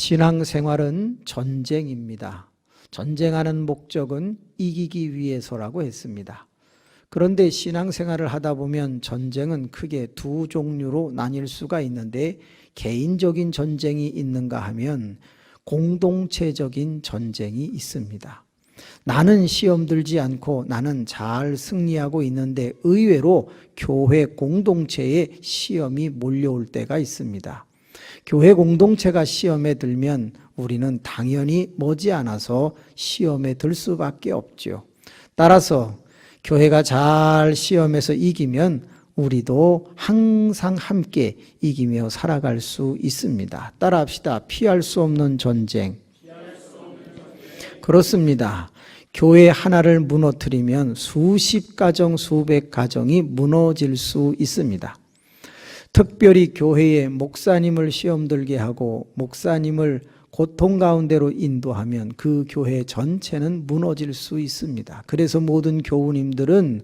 신앙생활은 전쟁입니다. 전쟁하는 목적은 이기기 위해서라고 했습니다. 그런데 신앙생활을 하다 보면 전쟁은 크게 두 종류로 나뉠 수가 있는데, 개인적인 전쟁이 있는가 하면 공동체적인 전쟁이 있습니다. 나는 시험 들지 않고 나는 잘 승리하고 있는데 의외로 교회 공동체에 시험이 몰려올 때가 있습니다. 교회 공동체가 시험에 들면 우리는 당연히 머지않아서 시험에 들 수밖에 없죠. 따라서 교회가 잘 시험에서 이기면 우리도 항상 함께 이기며 살아갈 수 있습니다. 따라합시다. 피할 수 없는 전쟁. 그렇습니다. 교회 하나를 무너뜨리면 수십 가정, 수백 가정이 무너질 수 있습니다. 특별히 교회에 목사님을 시험 들게 하고 목사님을 고통 가운데로 인도하면 그 교회 전체는 무너질 수 있습니다. 그래서 모든 교우님들은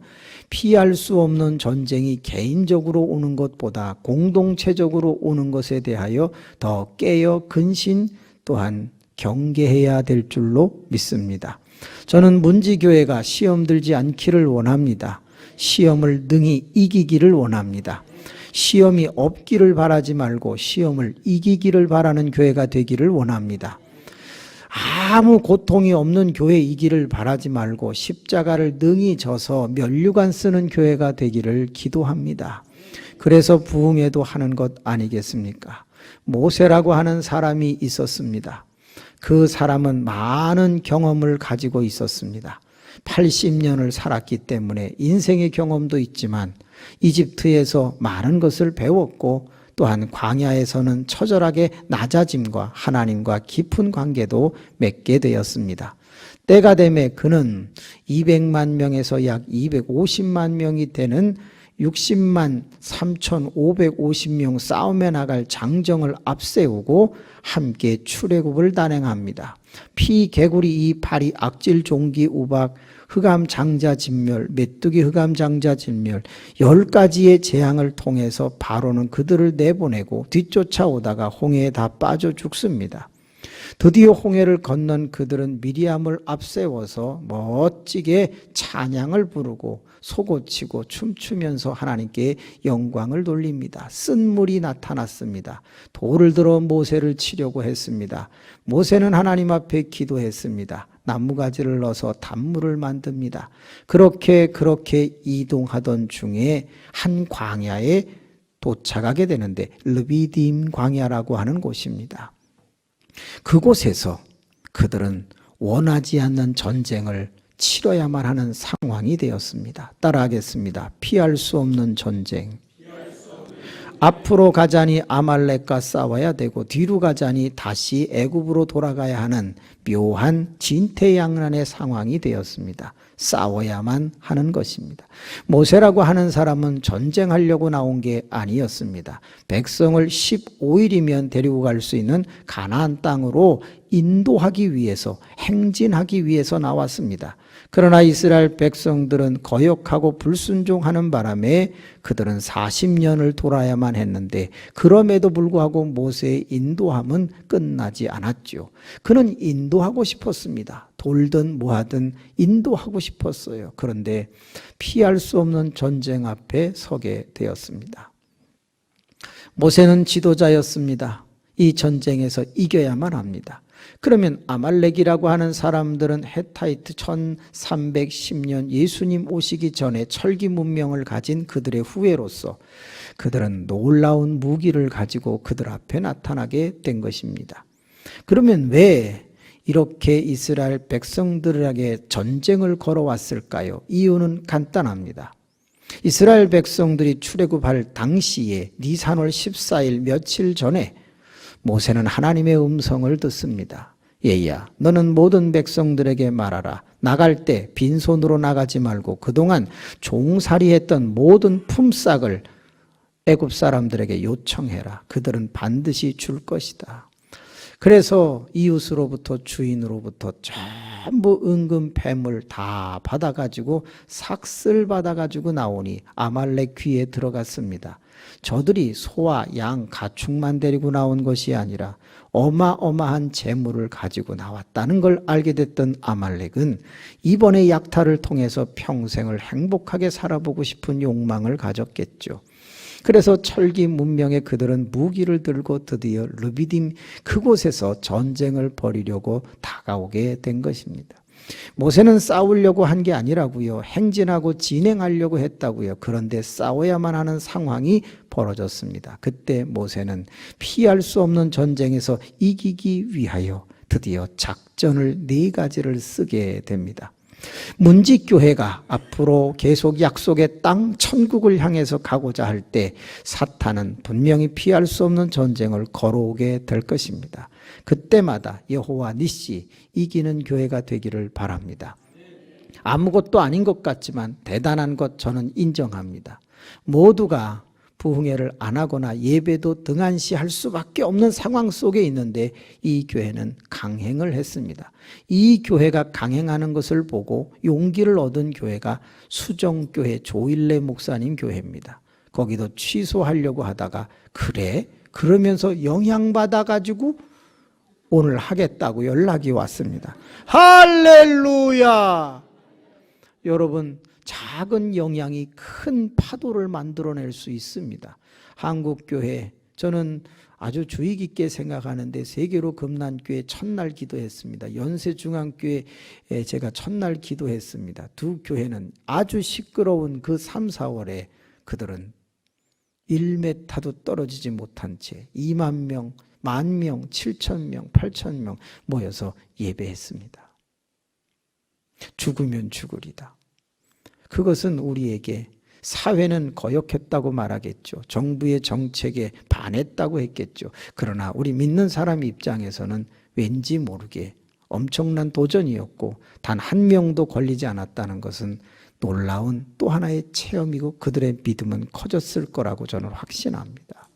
피할 수 없는 전쟁이 개인적으로 오는 것보다 공동체적으로 오는 것에 대하여 더 깨어 근신 또한 경계해야 될 줄로 믿습니다. 저는 문지교회가 시험 들지 않기를 원합니다. 시험을 능히 이기기를 원합니다. 시험이 없기를 바라지 말고 시험을 이기기를 바라는 교회가 되기를 원합니다. 아무 고통이 없는 교회이기를 바라지 말고 십자가를 능히 져서 면류관 쓰는 교회가 되기를 기도합니다. 그래서 부흥회도 하는 것 아니겠습니까? 모세라고 하는 사람이 있었습니다. 그 사람은 많은 경험을 가지고 있었습니다. 80년을 살았기 때문에 인생의 경험도 있지만 이집트에서 많은 것을 배웠고 또한 광야에서는 처절하게 낮아짐과 하나님과 깊은 관계도 맺게 되었습니다. 때가 되매 그는 200만 명에서 약 250만 명이 되는 60만 3,550명 싸움에 나갈 장정을 앞세우고 함께 출애굽을 단행합니다. 피, 개구리, 이, 파리, 악질, 종기, 우박, 흑암, 장자, 진멸, 메뚜기, 흑암, 장자, 진멸 10가지의 재앙을 통해서 바로는 그들을 내보내고 뒤쫓아오다가 홍해에 다 빠져 죽습니다. 드디어 홍해를 건넌 그들은 미리암을 앞세워서 멋지게 찬양을 부르고 소고치고 춤추면서 하나님께 영광을 돌립니다. 쓴물이 나타났습니다. 돌을 들어 모세를 치려고 했습니다. 모세는 하나님 앞에 기도했습니다. 나무가지를 넣어서 단물을 만듭니다. 그렇게 이동하던 중에 한 광야에 도착하게 되는데 르비딤 광야라고 하는 곳입니다. 그곳에서 그들은 원하지 않는 전쟁을 치러야만 하는 상황이 되었습니다. 따라하겠습니다. 피할 수 없는 전쟁. 앞으로 가자니 아말렉과 싸워야 되고 뒤로 가자니 다시 애굽으로 돌아가야 하는 묘한 진퇴양난의 상황이 되었습니다. 싸워야만 하는 것입니다. 모세라고 하는 사람은 전쟁하려고 나온 게 아니었습니다. 백성을 15일이면 데리고 갈 수 있는 가나안 땅으로 인도하기 위해서, 행진하기 위해서 나왔습니다. 그러나 이스라엘 백성들은 거역하고 불순종하는 바람에 그들은 40년을 돌아야만 했는데 그럼에도 불구하고 모세의 인도함은 끝나지 않았죠. 그는 인도하고 싶었습니다. 돌든 뭐하든 인도하고 싶었어요. 그런데 피할 수 없는 전쟁 앞에 서게 되었습니다. 모세는 지도자였습니다. 이 전쟁에서 이겨야만 합니다. 그러면 아말렉이라고 하는 사람들은 헤타이트 1310년 예수님 오시기 전에 철기 문명을 가진 그들의 후예로서 그들은 놀라운 무기를 가지고 그들 앞에 나타나게 된 것입니다. 그러면 왜 이렇게 이스라엘 백성들에게 전쟁을 걸어왔을까요? 이유는 간단합니다. 이스라엘 백성들이 출애굽할 당시에 니산월 14일 며칠 전에 모세는 하나님의 음성을 듣습니다. 얘야, 너는 모든 백성들에게 말하라. 나갈 때 빈손으로 나가지 말고 그동안 종살이했던 모든 품삯을 애굽 사람들에게 요청해라. 그들은 반드시 줄 것이다. 그래서 이웃으로부터 주인으로부터 전부 은금 폐물 다 받아가지고 삭슬 받아가지고 나오니 아말렉 귀에 들어갔습니다. 저들이 소와 양, 가축만 데리고 나온 것이 아니라 어마어마한 재물을 가지고 나왔다는 걸 알게 됐던 아말렉은 이번의 약탈을 통해서 평생을 행복하게 살아보고 싶은 욕망을 가졌겠죠. 그래서 철기 문명의 그들은 무기를 들고 드디어 르비딤 그곳에서 전쟁을 벌이려고 다가오게 된 것입니다. 모세는 싸우려고 한 게 아니라고요. 행진하고 진행하려고 했다고요. 그런데 싸워야만 하는 상황이 벌어졌습니다. 그때 모세는 피할 수 없는 전쟁에서 이기기 위하여 드디어 작전을 4가지를 쓰게 됩니다. 문지교회가 앞으로 계속 약속의 땅 천국을 향해서 가고자 할 때 사탄은 분명히 피할 수 없는 전쟁을 걸어오게 될 것입니다. 그때마다 여호와 니시 이기는 교회가 되기를 바랍니다. 아무것도 아닌 것 같지만 대단한 것 저는 인정합니다. 모두가 부흥회를 안 하거나 예배도 등한시할 수밖에 없는 상황 속에 있는데 이 교회는 강행을 했습니다. 이 교회가 강행하는 것을 보고 용기를 얻은 교회가 수정교회 조일래 목사님 교회입니다. 거기도 취소하려고 하다가 그래? 그러면서 영향받아가지고 오늘 하겠다고 연락이 왔습니다. 할렐루야! 여러분, 작은 영향이 큰 파도를 만들어낼 수 있습니다. 한국교회, 저는 아주 주의 깊게 생각하는데 세계로 금난교회 첫날 기도했습니다. 연세중앙교회에 제가 첫날 기도했습니다. 두 교회는 아주 시끄러운 그 3, 4월에 그들은 1m도 떨어지지 못한 채 2만 명, 10,000명, 7,000명, 8,000명 모여서 예배했습니다. 죽으면 죽으리다. 그것은 우리에게 사회는 거역했다고 말하겠죠. 정부의 정책에 반했다고 했겠죠. 그러나 우리 믿는 사람 입장에서는 왠지 모르게 엄청난 도전이었고 단 한 명도 걸리지 않았다는 것은 놀라운 또 하나의 체험이고 그들의 믿음은 커졌을 거라고 저는 확신합니다.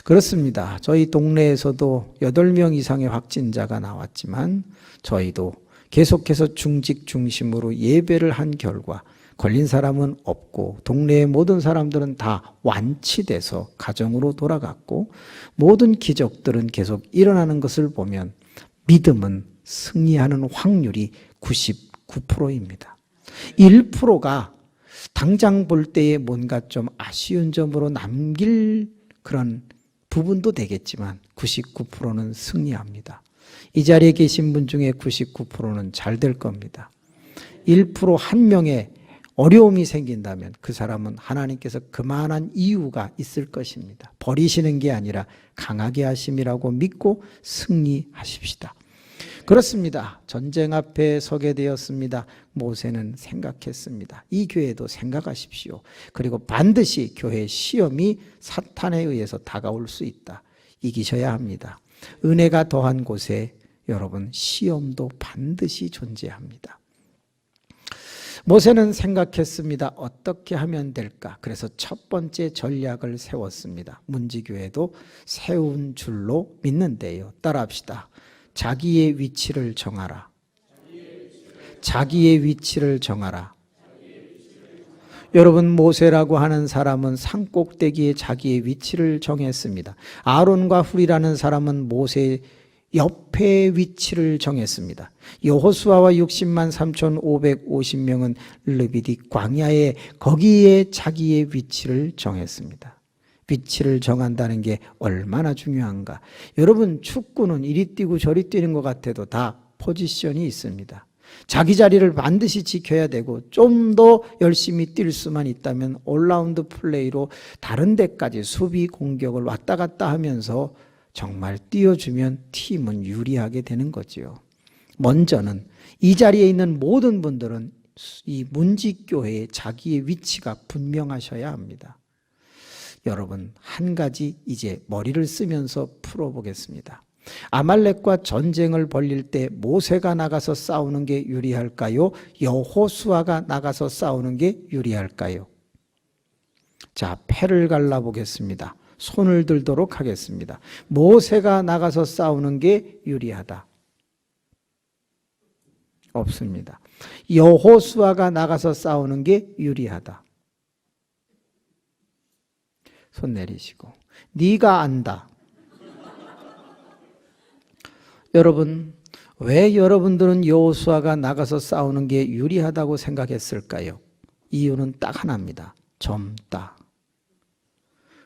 그렇습니다. 저희 동네에서도 8명 이상의 확진자가 나왔지만 저희도 계속해서 중직 중심으로 예배를 한 결과 걸린 사람은 없고 동네의 모든 사람들은 다 완치돼서 가정으로 돌아갔고 모든 기적들은 계속 일어나는 것을 보면 믿음은 승리하는 확률이 99%입니다. 1%가 당장 볼 때에 뭔가 좀 아쉬운 점으로 남길 그런 부분도 되겠지만 99%는 승리합니다. 이 자리에 계신 분 중에 99%는 잘 될 겁니다. 1% 한 명의 어려움이 생긴다면 그 사람은 하나님께서 그만한 이유가 있을 것입니다. 버리시는 게 아니라 강하게 하심이라고 믿고 승리하십시다. 그렇습니다. 전쟁 앞에 서게 되었습니다. 모세는 생각했습니다. 이 교회도 생각하십시오. 그리고 반드시 교회 시험이 사탄에 의해서 다가올 수 있다. 이기셔야 합니다. 은혜가 더한 곳에 여러분 시험도 반드시 존재합니다. 모세는 생각했습니다. 어떻게 하면 될까? 그래서 첫 번째 전략을 세웠습니다. 문지교회도 세운 줄로 믿는데요. 따라합시다. 자기의 위치를 정하라. 자기의 위치를 정하라. 여러분, 모세라고 하는 사람은 산꼭대기에 자기의 위치를 정했습니다. 아론과 훌이라는 사람은 모세의 옆에 위치를 정했습니다. 여호수아와 60만 3,550명은 르비딕 광야에 거기에 자기의 위치를 정했습니다. 위치를 정한다는 게 얼마나 중요한가. 여러분, 축구는 이리 뛰고 저리 뛰는 것 같아도 다 포지션이 있습니다. 자기 자리를 반드시 지켜야 되고 좀 더 열심히 뛸 수만 있다면 올라운드 플레이로 다른 데까지 수비 공격을 왔다 갔다 하면서 정말 띄워주면 팀은 유리하게 되는 거지요. 먼저는 이 자리에 있는 모든 분들은 이 문지교회의 자기의 위치가 분명하셔야 합니다. 여러분, 한 가지 이제 머리를 쓰면서 풀어보겠습니다. 아말렉과 전쟁을 벌릴 때 모세가 나가서 싸우는 게 유리할까요? 여호수아가 나가서 싸우는 게 유리할까요? 자, 패를 갈라보겠습니다. 손을 들도록 하겠습니다. 모세가 나가서 싸우는 게 유리하다. 없습니다. 여호수아가 나가서 싸우는 게 유리하다. 손 내리시고. 네가 안다. 여러분, 왜 여러분들은 여호수아가 나가서 싸우는 게 유리하다고 생각했을까요? 이유는 딱 하나입니다. 젊다.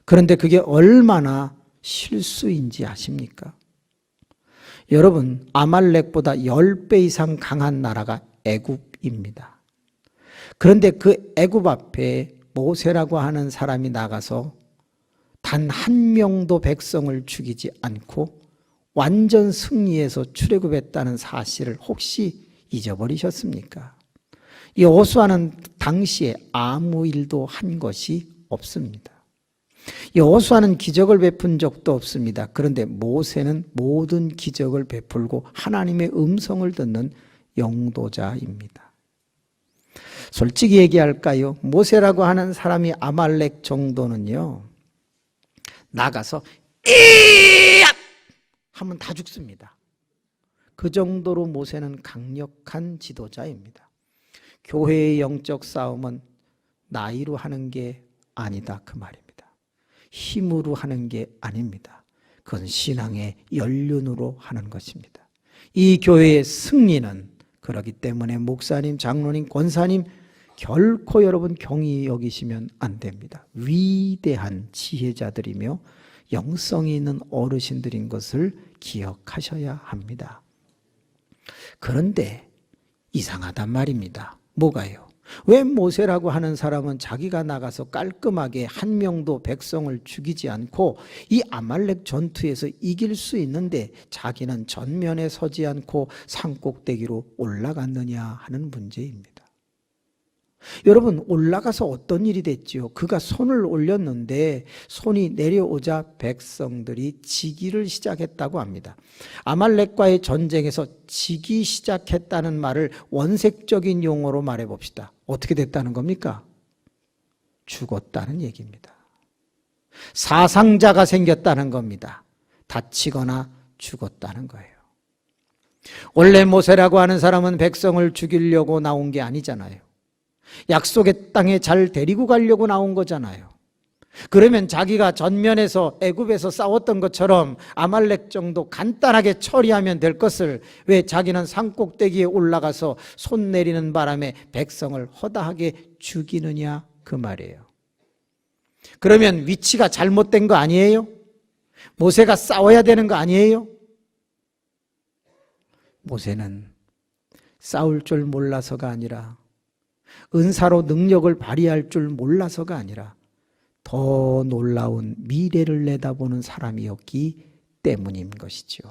그런데 그게 얼마나 실수인지 아십니까? 여러분, 아말렉보다 10배 이상 강한 나라가 애굽입니다. 그런데 그 애굽 앞에 모세라고 하는 사람이 나가서 단 한 명도 백성을 죽이지 않고 완전 승리해서 출애굽했다는 사실을 혹시 잊어버리셨습니까? 여호수아는 당시에 아무 일도 한 것이 없습니다. 여호수아는 기적을 베푼 적도 없습니다. 그런데 모세는 모든 기적을 베풀고 하나님의 음성을 듣는 영도자입니다. 솔직히 얘기할까요? 모세라고 하는 사람이 아말렉 정도는요, 나가서 이앗 하면 다 죽습니다. 그 정도로 모세는 강력한 지도자입니다. 교회의 영적 싸움은 나이로 하는 게 아니다, 그 말입니다. 힘으로 하는 게 아닙니다. 그건 신앙의 연륜으로 하는 것입니다. 이 교회의 승리는 그렇기 때문에 목사님, 장로님, 권사님 결코 여러분 경히 여기시면 안 됩니다. 위대한 지혜자들이며 영성이 있는 어르신들인 것을 기억하셔야 합니다. 그런데 이상하단 말입니다. 뭐가요? 왜 모세라고 하는 사람은 자기가 나가서 깔끔하게 한 명도 백성을 죽이지 않고 이 아말렉 전투에서 이길 수 있는데 자기는 전면에 서지 않고 산꼭대기로 올라갔느냐 하는 문제입니다. 여러분, 올라가서 어떤 일이 됐지요? 그가 손을 올렸는데 손이 내려오자 백성들이 지기를 시작했다고 합니다. 아말렉과의 전쟁에서 지기 시작했다는 말을 원색적인 용어로 말해봅시다. 어떻게 됐다는 겁니까? 죽었다는 얘기입니다. 사상자가 생겼다는 겁니다. 다치거나 죽었다는 거예요. 원래 모세라고 하는 사람은 백성을 죽이려고 나온 게 아니잖아요. 약속의 땅에 잘 데리고 가려고 나온 거잖아요. 그러면 자기가 전면에서 애굽에서 싸웠던 것처럼 아말렉 정도 간단하게 처리하면 될 것을 왜 자기는 산꼭대기에 올라가서 손 내리는 바람에 백성을 허다하게 죽이느냐 그 말이에요. 그러면 위치가 잘못된 거 아니에요? 모세가 싸워야 되는 거 아니에요? 모세는 싸울 줄 몰라서가 아니라 은사로 능력을 발휘할 줄 몰라서가 아니라 더 놀라운 미래를 내다보는 사람이었기 때문인 것이죠.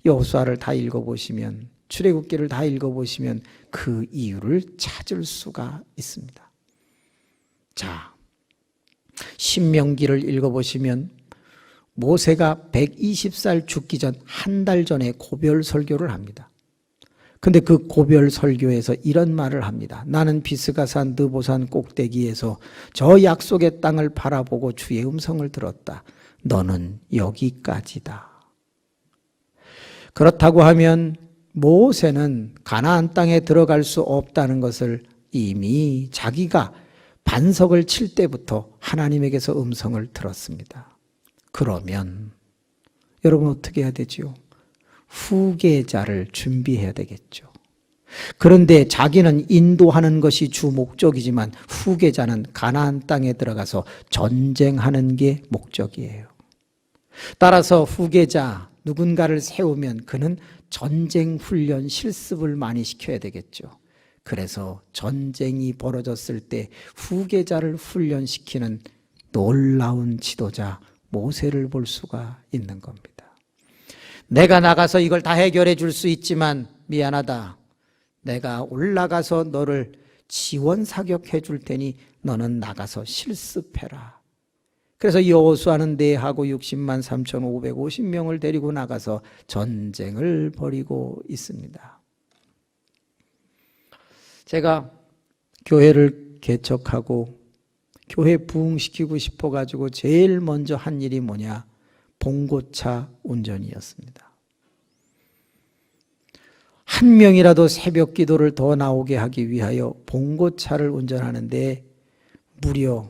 여호수아를 다 읽어보시면, 출애굽기를 다 읽어보시면 그 이유를 찾을 수가 있습니다. 자, 신명기를 읽어보시면 모세가 120살 죽기 전 한 달 전에 고별 설교를 합니다. 근데 그 고별 설교에서 이런 말을 합니다. 나는 비스가산 느보산 꼭대기에서 저 약속의 땅을 바라보고 주의 음성을 들었다. 너는 여기까지다. 그렇다고 하면 모세는 가나안 땅에 들어갈 수 없다는 것을 이미 자기가 반석을 칠 때부터 하나님에게서 음성을 들었습니다. 그러면 여러분 어떻게 해야 되지요? 후계자를 준비해야 되겠죠. 그런데 자기는 인도하는 것이 주 목적이지만 후계자는 가나안 땅에 들어가서 전쟁하는 게 목적이에요. 따라서 후계자 누군가를 세우면 그는 전쟁 훈련 실습을 많이 시켜야 되겠죠. 그래서 전쟁이 벌어졌을 때 후계자를 훈련시키는 놀라운 지도자 모세를 볼 수가 있는 겁니다. 내가 나가서 이걸 다 해결해 줄 수 있지만 미안하다. 내가 올라가서 너를 지원 사격해 줄 테니 너는 나가서 실습해라. 그래서 여호수아는 내하고 60만 3,550명을 데리고 나가서 전쟁을 벌이고 있습니다. 제가 교회를 개척하고 교회 부흥시키고 싶어가지고 제일 먼저 한 일이 뭐냐? 봉고차 운전이었습니다. 한 명이라도 새벽 기도를 더 나오게 하기 위하여 봉고차를 운전하는데 무려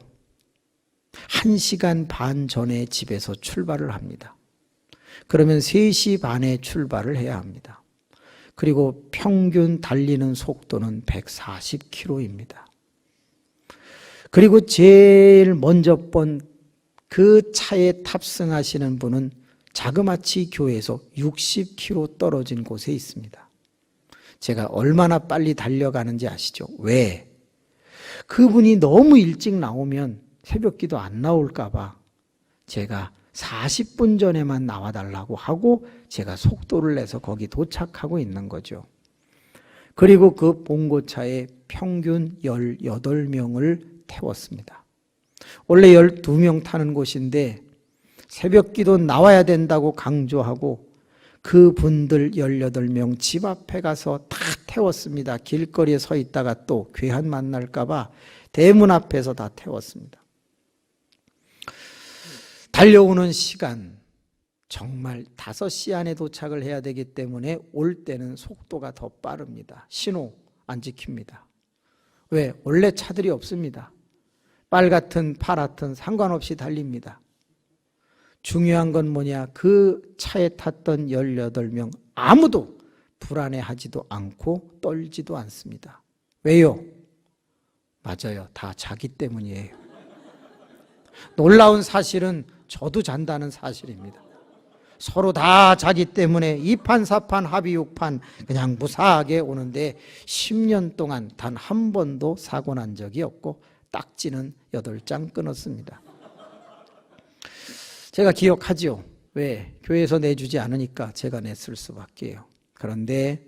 1시간 반 전에 집에서 출발을 합니다. 그러면 3시 반에 출발을 해야 합니다. 그리고 평균 달리는 속도는 140km입니다. 그리고 제일 먼저 본 그 차에 탑승하시는 분은 자그마치 교회에서 60km 떨어진 곳에 있습니다. 제가 얼마나 빨리 달려가는지 아시죠? 왜? 그분이 너무 일찍 나오면 새벽기도 안 나올까 봐 제가 40분 전에만 나와달라고 하고 제가 속도를 내서 거기 도착하고 있는 거죠. 그리고 그 봉고차에 평균 18명을 태웠습니다. 원래 12명 타는 곳인데 새벽기도 나와야 된다고 강조하고 그분들 18명 집 앞에 가서 다 태웠습니다. 길거리에 서 있다가 또 괴한 만날까 봐 대문 앞에서 다 태웠습니다. 달려오는 시간 정말 5시 안에 도착을 해야 되기 때문에 올 때는 속도가 더 빠릅니다. 신호 안 지킵니다. 왜? 원래 차들이 없습니다. 빨갛든 파랗든 상관없이 달립니다. 중요한 건 뭐냐? 그 차에 탔던 18명 아무도 불안해하지도 않고 떨지도 않습니다. 왜요? 맞아요. 다 자기 때문이에요. 놀라운 사실은 저도 잔다는 사실입니다. 서로 다 자기 때문에 2판 4판 합의 6판 그냥 무사하게 오는데 10년 동안 단 한 번도 사고 난 적이 없고 딱지는 8장 끊었습니다. 제가 기억하죠. 왜? 교회에서 내주지 않으니까 제가 냈을 수밖에요. 그런데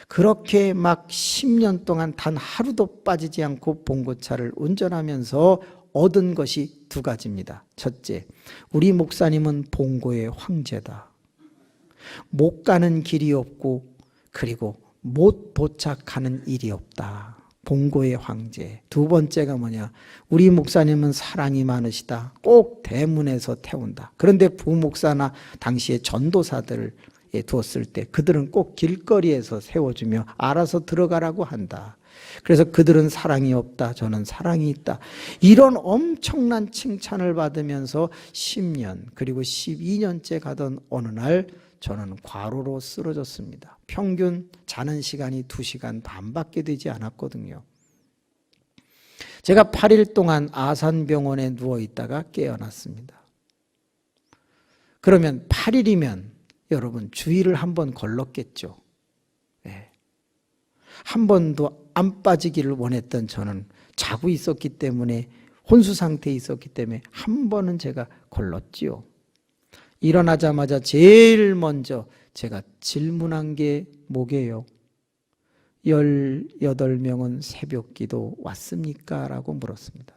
그렇게 막 10년 동안 단 하루도 빠지지 않고 봉고차를 운전하면서 얻은 것이 2가지입니다. 첫째, 우리 목사님은 봉고의 황제다. 못 가는 길이 없고 그리고 못 도착하는 일이 없다. 봉고의 황제. 2번째가 뭐냐? 우리 목사님은 사랑이 많으시다. 꼭 대문에서 태운다. 그런데 부목사나 당시에 전도사들을 두었을 때 그들은 꼭 길거리에서 세워주며 알아서 들어가라고 한다. 그래서 그들은 사랑이 없다. 저는 사랑이 있다. 이런 엄청난 칭찬을 받으면서 10년 그리고 12년째 가던 어느 날 저는 과로로 쓰러졌습니다. 평균 자는 시간이 2시간 반밖에 되지 않았거든요. 제가 8일 동안 아산병원에 누워있다가 깨어났습니다. 그러면 8일이면 여러분 주의를 한번 걸렀겠죠. 네. 한 번도 안 빠지기를 원했던 저는 자고 있었기 때문에 혼수 상태에 있었기 때문에 한 번은 제가 걸렀지요. 일어나자마자 제일 먼저 제가 질문한 게 뭐게요? 18명은 새벽기도 왔습니까? 라고 물었습니다.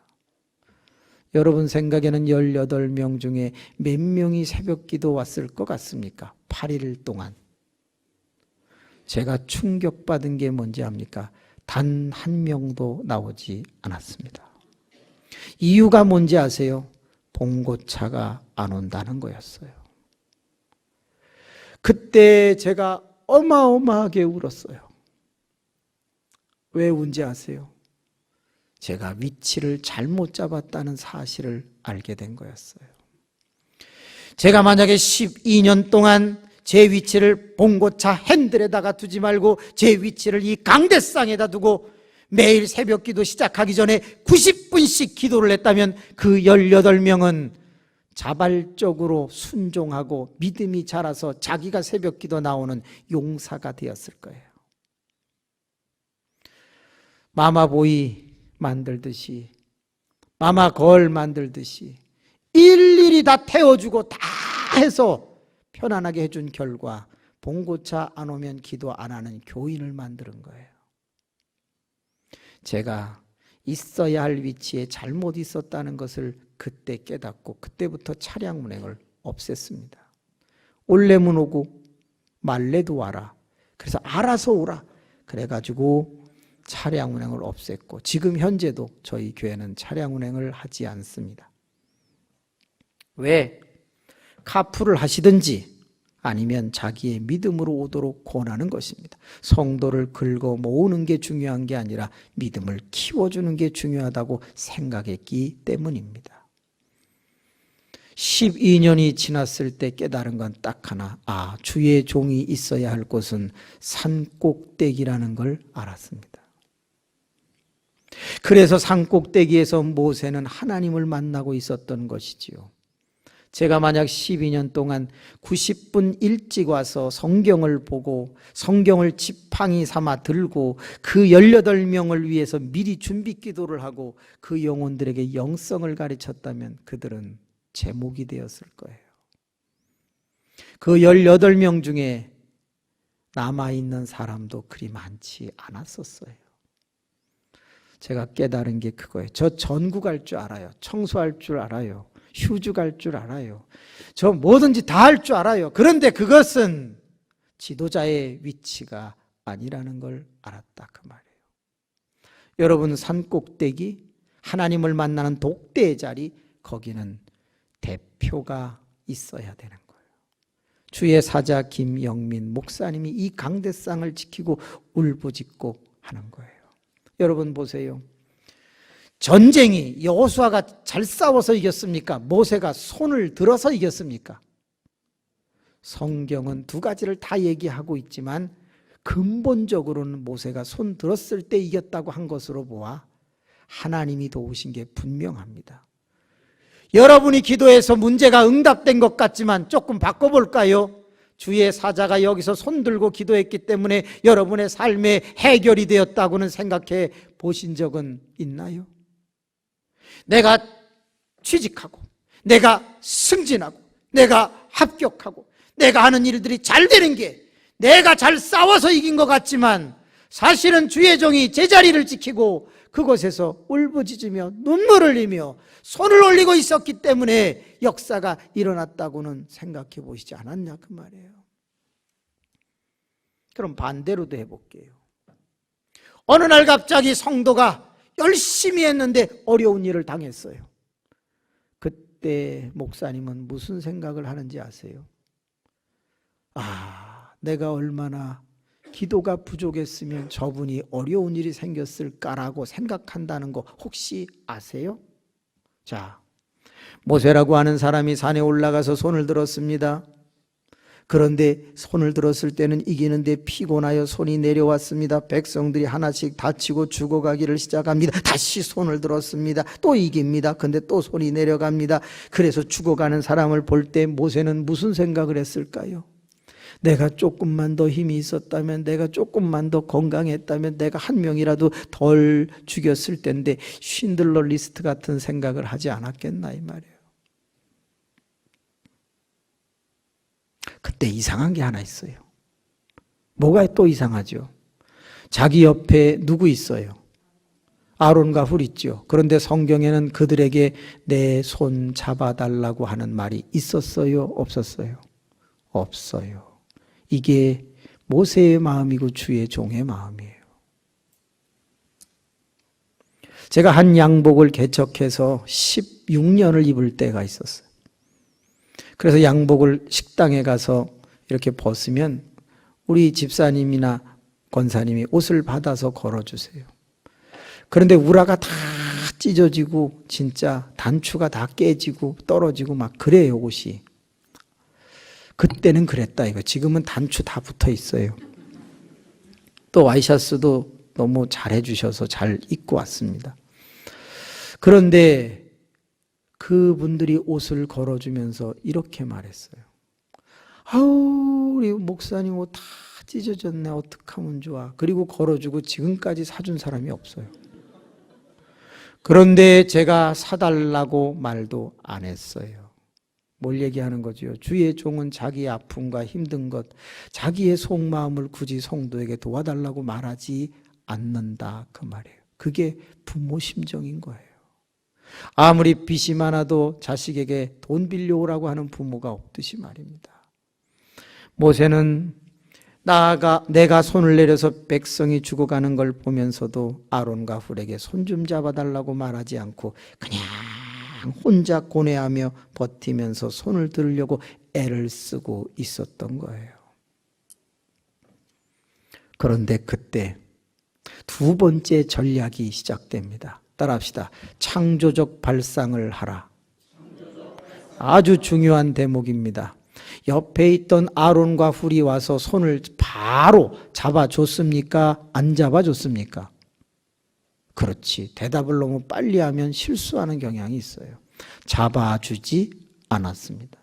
여러분 생각에는 18명 중에 몇 명이 새벽기도 왔을 것 같습니까? 8일 동안. 제가 충격받은 게 뭔지 압니까? 단 한 명도 나오지 않았습니다. 이유가 뭔지 아세요? 봉고차가 안 온다는 거였어요. 그때 제가 어마어마하게 울었어요. 왜 운지 아세요? 제가 위치를 잘못 잡았다는 사실을 알게 된 거였어요. 제가 만약에 12년 동안 제 위치를 봉고차 핸들에다가 두지 말고 제 위치를 이 강대상에다 두고 매일 새벽기도 시작하기 전에 90분씩 기도를 했다면 그 18명은 자발적으로 순종하고 믿음이 자라서 자기가 새벽기도 나오는 용사가 되었을 거예요. 마마보이 만들듯이 마마걸 만들듯이 일일이 다 태워주고 다 해서 편안하게 해준 결과 봉고차 안 오면 기도 안 하는 교인을 만드는 거예요. 제가 있어야 할 위치에 잘못 있었다는 것을 그때 깨닫고 그때부터 차량 운행을 없앴습니다. 올레문 오고 말레도 와라. 그래서 알아서 오라. 그래가지고 차량 운행을 없앴고 지금 현재도 저희 교회는 차량 운행을 하지 않습니다. 왜? 카풀을 하시든지 아니면 자기의 믿음으로 오도록 권하는 것입니다. 성도를 긁어 모으는 게 중요한 게 아니라 믿음을 키워주는 게 중요하다고 생각했기 때문입니다. 12년이 지났을 때 깨달은 건 딱 하나, 주의 종이 있어야 할 곳은 산꼭대기라는 걸 알았습니다. 그래서 산꼭대기에서 모세는 하나님을 만나고 있었던 것이지요. 제가 만약 12년 동안 90분 일찍 와서 성경을 보고 성경을 지팡이 삼아 들고 그 18명을 위해서 미리 준비 기도를 하고 그 영혼들에게 영성을 가르쳤다면 그들은 제목이 되었을 거예요. 그 18명 중에 남아있는 사람도 그리 많지 않았었어요. 제가 깨달은 게 그거예요. 저 전구 갈 줄 알아요. 청소할 줄 알아요. 휴주 갈 줄 알아요. 저 뭐든지 다 할 줄 알아요. 그런데 그것은 지도자의 위치가 아니라는 걸 알았다 그 말이에요. 여러분, 산꼭대기, 하나님을 만나는 독대의 자리, 거기는 대표가 있어야 되는 거예요. 주의 사자 김영민 목사님이 이 강대상을 지키고 울부짖고 하는 거예요. 여러분 보세요. 전쟁이 여호수아가 잘 싸워서 이겼습니까? 모세가 손을 들어서 이겼습니까? 성경은 두 가지를 다 얘기하고 있지만 근본적으로는 모세가 손 들었을 때 이겼다고 한 것으로 보아 하나님이 도우신 게 분명합니다. 여러분이 기도해서 문제가 응답된 것 같지만 조금 바꿔볼까요? 주의 사자가 여기서 손 들고 기도했기 때문에 여러분의 삶에 해결이 되었다고는 생각해 보신 적은 있나요? 내가 취직하고 내가 승진하고 내가 합격하고 내가 하는 일들이 잘 되는 게 내가 잘 싸워서 이긴 것 같지만 사실은 주의 종이 제자리를 지키고 그곳에서 울부짖으며 눈물을 흘리며 손을 올리고 있었기 때문에 역사가 일어났다고는 생각해 보시지 않았냐 그 말이에요. 그럼 반대로도 해볼게요. 어느 날 갑자기 성도가 열심히 했는데 어려운 일을 당했어요. 그때 목사님은 무슨 생각을 하는지 아세요? 내가 얼마나 기도가 부족했으면 저분이 어려운 일이 생겼을까라고 생각한다는 거 혹시 아세요? 자, 모세라고 하는 사람이 산에 올라가서 손을 들었습니다. 그런데 손을 들었을 때는 이기는데 피곤하여 손이 내려왔습니다. 백성들이 하나씩 다치고 죽어가기를 시작합니다. 다시 손을 들었습니다. 또 이깁니다. 근데 또 손이 내려갑니다. 그래서 죽어가는 사람을 볼 때 모세는 무슨 생각을 했을까요? 내가 조금만 더 힘이 있었다면, 내가 조금만 더 건강했다면 내가 한 명이라도 덜 죽였을 텐데 쉰들러 리스트 같은 생각을 하지 않았겠나 이 말이에요. 그때 이상한 게 하나 있어요. 뭐가 또 이상하죠? 자기 옆에 누구 있어요? 아론과 훌 있죠. 그런데 성경에는 그들에게 내 손 잡아달라고 하는 말이 있었어요? 없었어요? 없어요. 이게 모세의 마음이고 주의 종의 마음이에요. 제가 한 양복을 개척해서 16년을 입을 때가 있었어요. 그래서 양복을 식당에 가서 이렇게 벗으면 우리 집사님이나 권사님이 옷을 받아서 걸어주세요. 그런데 우라가 다 찢어지고 진짜 단추가 다 깨지고 떨어지고 막 그래요 옷이. 그때는 그랬다 이거. 지금은 단추 다 붙어 있어요. 또 와이셔츠도 너무 잘해 주셔서 잘 입고 왔습니다. 그런데 그분들이 옷을 걸어주면서 이렇게 말했어요. 우리 목사님 옷 다 찢어졌네. 어떡하면 좋아. 그리고 걸어주고 지금까지 사준 사람이 없어요. 그런데 제가 사달라고 말도 안 했어요. 뭘 얘기하는 거죠? 주의 종은 자기의 아픔과 힘든 것, 자기의 속마음을 굳이 성도에게 도와달라고 말하지 않는다 그 말이에요. 그게 부모 심정인 거예요. 아무리 빚이 많아도 자식에게 돈 빌려오라고 하는 부모가 없듯이 말입니다. 모세는 내가 손을 내려서 백성이 죽어가는 걸 보면서도 아론과 훌에게 손 좀 잡아달라고 말하지 않고 그냥 혼자 고뇌하며 버티면서 손을 들으려고 애를 쓰고 있었던 거예요. 그런데 그때 두 번째 전략이 시작됩니다. 따라합시다. 창조적 발상을 하라. 아주 중요한 대목입니다. 옆에 있던 아론과 훌이 와서 손을 바로 잡아줬습니까? 안 잡아줬습니까? 그렇지. 대답을 너무 빨리 하면 실수하는 경향이 있어요. 잡아주지 않았습니다.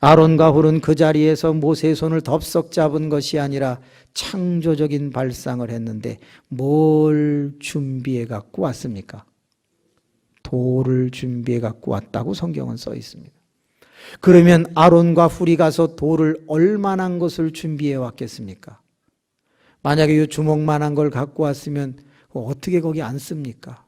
아론과 훌은 그 자리에서 모세의 손을 덥석 잡은 것이 아니라 창조적인 발상을 했는데 뭘 준비해 갖고 왔습니까? 돌을 준비해 갖고 왔다고 성경은 써 있습니다. 그러면 아론과 훌이 가서 돌을 얼마나 것을 준비해 왔겠습니까? 만약에 이 주먹만한 걸 갖고 왔으면 어떻게 거기 앉습니까?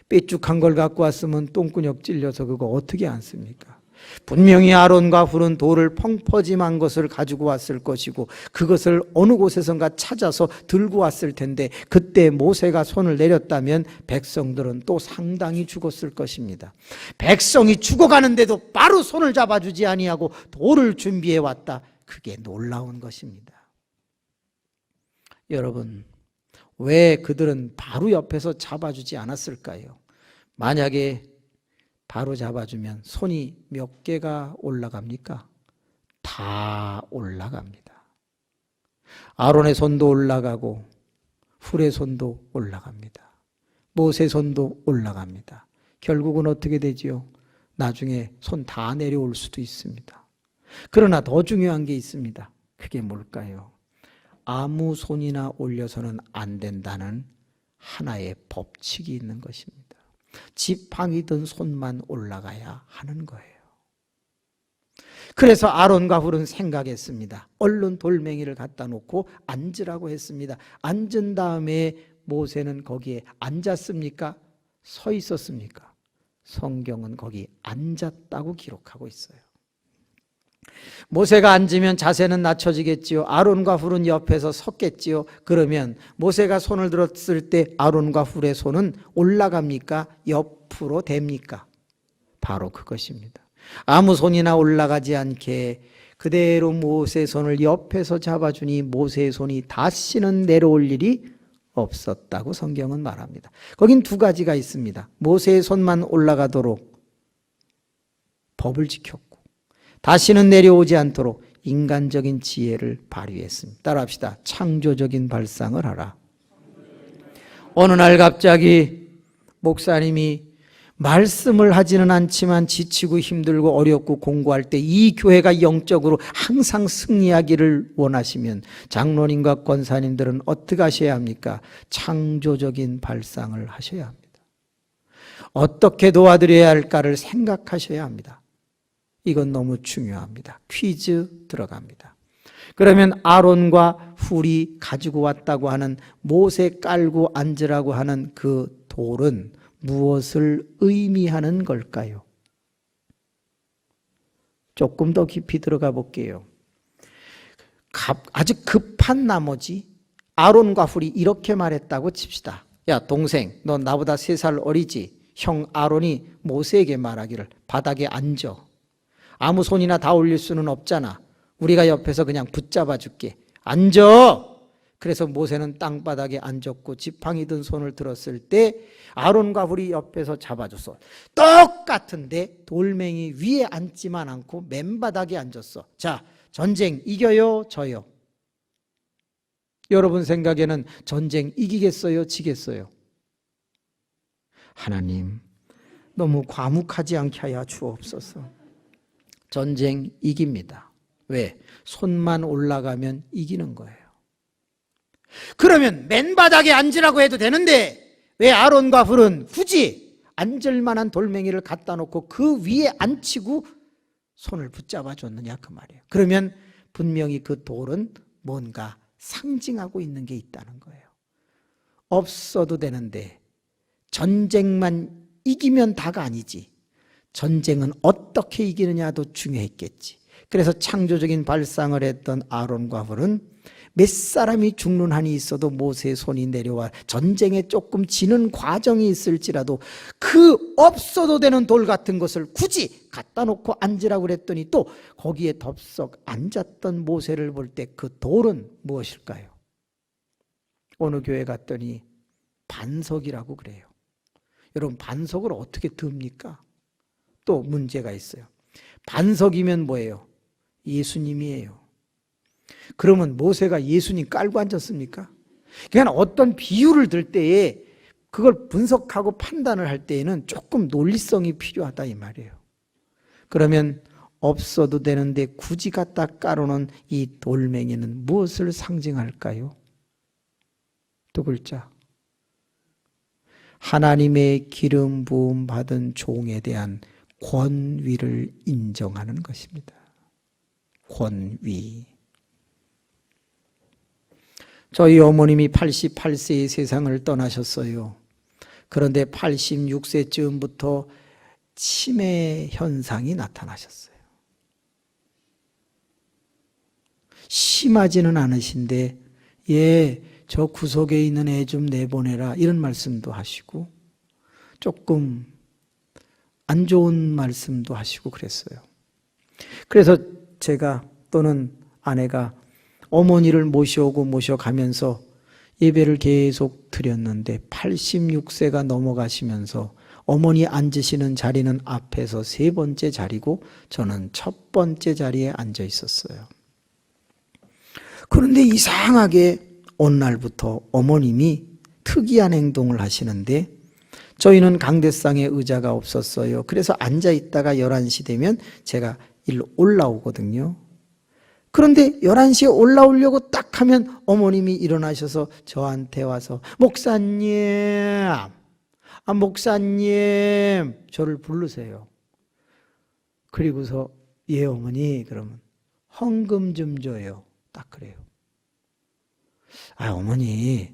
삐죽한 걸 갖고 왔으면 똥구녕 찔려서 그거 어떻게 앉습니까? 분명히 아론과 훌은 돌을 펑퍼짐한 것을 가지고 왔을 것이고 그것을 어느 곳에선가 찾아서 들고 왔을 텐데 그때 모세가 손을 내렸다면 백성들은 또 상당히 죽었을 것입니다. 백성이 죽어가는데도 바로 손을 잡아주지 아니하고 돌을 준비해 왔다. 그게 놀라운 것입니다. 여러분, 왜 그들은 바로 옆에서 잡아주지 않았을까요? 만약에 바로 잡아주면 손이 몇 개가 올라갑니까? 다 올라갑니다. 아론의 손도 올라가고 훌의 손도 올라갑니다. 모세의 손도 올라갑니다. 결국은 어떻게 되지요? 나중에 손 다 내려올 수도 있습니다. 그러나 더 중요한 게 있습니다. 그게 뭘까요? 아무 손이나 올려서는 안 된다는 하나의 법칙이 있는 것입니다. 지팡이든 손만 올라가야 하는 거예요. 그래서 아론과 훌은 생각했습니다. 얼른 돌멩이를 갖다 놓고 앉으라고 했습니다. 앉은 다음에 모세는 거기에 앉았습니까? 서 있었습니까? 성경은 거기 앉았다고 기록하고 있어요. 모세가 앉으면 자세는 낮춰지겠지요. 아론과 훌은 옆에서 섰겠지요. 그러면 모세가 손을 들었을 때 아론과 훌의 손은 올라갑니까? 옆으로 됩니까? 바로 그것입니다. 아무 손이나 올라가지 않게 그대로 모세의 손을 옆에서 잡아주니 모세의 손이 다시는 내려올 일이 없었다고 성경은 말합니다. 거긴 두 가지가 있습니다. 모세의 손만 올라가도록 법을 지켰고 다시는 내려오지 않도록 인간적인 지혜를 발휘했습니다. 따라합시다. 창조적인 발상을 하라. 어느 날 갑자기 목사님이 말씀을 하지는 않지만 지치고 힘들고 어렵고 공부할 때 이 교회가 영적으로 항상 승리하기를 원하시면 장로님과 권사님들은 어떻게 하셔야 합니까? 창조적인 발상을 하셔야 합니다. 어떻게 도와드려야 할까를 생각하셔야 합니다. 이건 너무 중요합니다. 퀴즈 들어갑니다. 그러면 아론과 훌이 가지고 왔다고 하는 모세 깔고 앉으라고 하는 그 돌은 무엇을 의미하는 걸까요? 조금 더 깊이 들어가 볼게요. 아주 급한 나머지 아론과 훌이 이렇게 말했다고 칩시다. 야 동생, 너 나보다 3살 어리지? 형 아론이 모세에게 말하기를 바닥에 앉아. 아무 손이나 다 올릴 수는 없잖아. 우리가 옆에서 그냥 붙잡아 줄게. 앉아! 그래서 모세는 땅바닥에 앉았고 지팡이 든 손을 들었을 때 아론과 훌이 옆에서 잡아줬어. 똑같은데 돌멩이 위에 앉지만 않고 맨바닥에 앉았어. 자, 전쟁 이겨요? 져요? 여러분 생각에는 전쟁 이기겠어요? 지겠어요? 하나님, 너무 과묵하지 않게 하여 주옵소서. 전쟁 이깁니다. 왜? 손만 올라가면 이기는 거예요. 그러면 맨바닥에 앉으라고 해도 되는데 왜 아론과 훌은 굳이 앉을 만한 돌멩이를 갖다 놓고 그 위에 앉히고 손을 붙잡아 줬느냐 그 말이에요. 그러면 분명히 그 돌은 뭔가 상징하고 있는 게 있다는 거예요. 없어도 되는데 전쟁만 이기면 다가 아니지. 전쟁은 어떻게 이기느냐도 중요했겠지. 그래서 창조적인 발상을 했던 아론과 훌은 몇 사람이 죽는 한이 있어도 모세의 손이 내려와 전쟁에 조금 지는 과정이 있을지라도 그 없어도 되는 돌 같은 것을 굳이 갖다 놓고 앉으라고 그랬더니 또 거기에 덥석 앉았던 모세를 볼 때 그 돌은 무엇일까요? 어느 교회 갔더니 반석이라고 그래요. 여러분, 반석을 어떻게 듭니까? 또 문제가 있어요. 반석이면 뭐예요? 예수님이에요. 그러면 모세가 예수님 깔고 앉았습니까? 그냥 어떤 비유를 들 때에 그걸 분석하고 판단을 할 때에는 조금 논리성이 필요하다 이 말이에요. 그러면 없어도 되는데 굳이 갖다 깔아놓은 이 돌멩이는 무엇을 상징할까요? 두 글자. 하나님의 기름 부음 받은 종에 대한 권위를 인정하는 것입니다. 권위. 저희 어머님이 88세의 세상을 떠나셨어요. 그런데 86세쯤부터 치매 현상이 나타나셨어요. 심하지는 않으신데 저 구석에 있는 애 좀 내보내라 이런 말씀도 하시고 조금 안 좋은 말씀도 하시고 그랬어요. 그래서 제가 또는 아내가 어머니를 모셔오고 모셔가면서 예배를 계속 드렸는데 86세가 넘어가시면서 어머니 앉으시는 자리는 앞에서 세 번째 자리고 저는 첫 번째 자리에 앉아 있었어요. 그런데 이상하게 어느 날부터 어머님이 특이한 행동을 하시는데 저희는 강대상에 의자가 없었어요. 그래서 앉아 있다가 11시 되면 제가 일로 올라오거든요. 그런데 11시에 올라오려고 딱 하면 어머님이 일어나셔서 저한테 와서 목사님, 목사님 저를 부르세요. 그리고서 예 어머니 그러면 헌금 좀 줘요. 딱 그래요. 어머니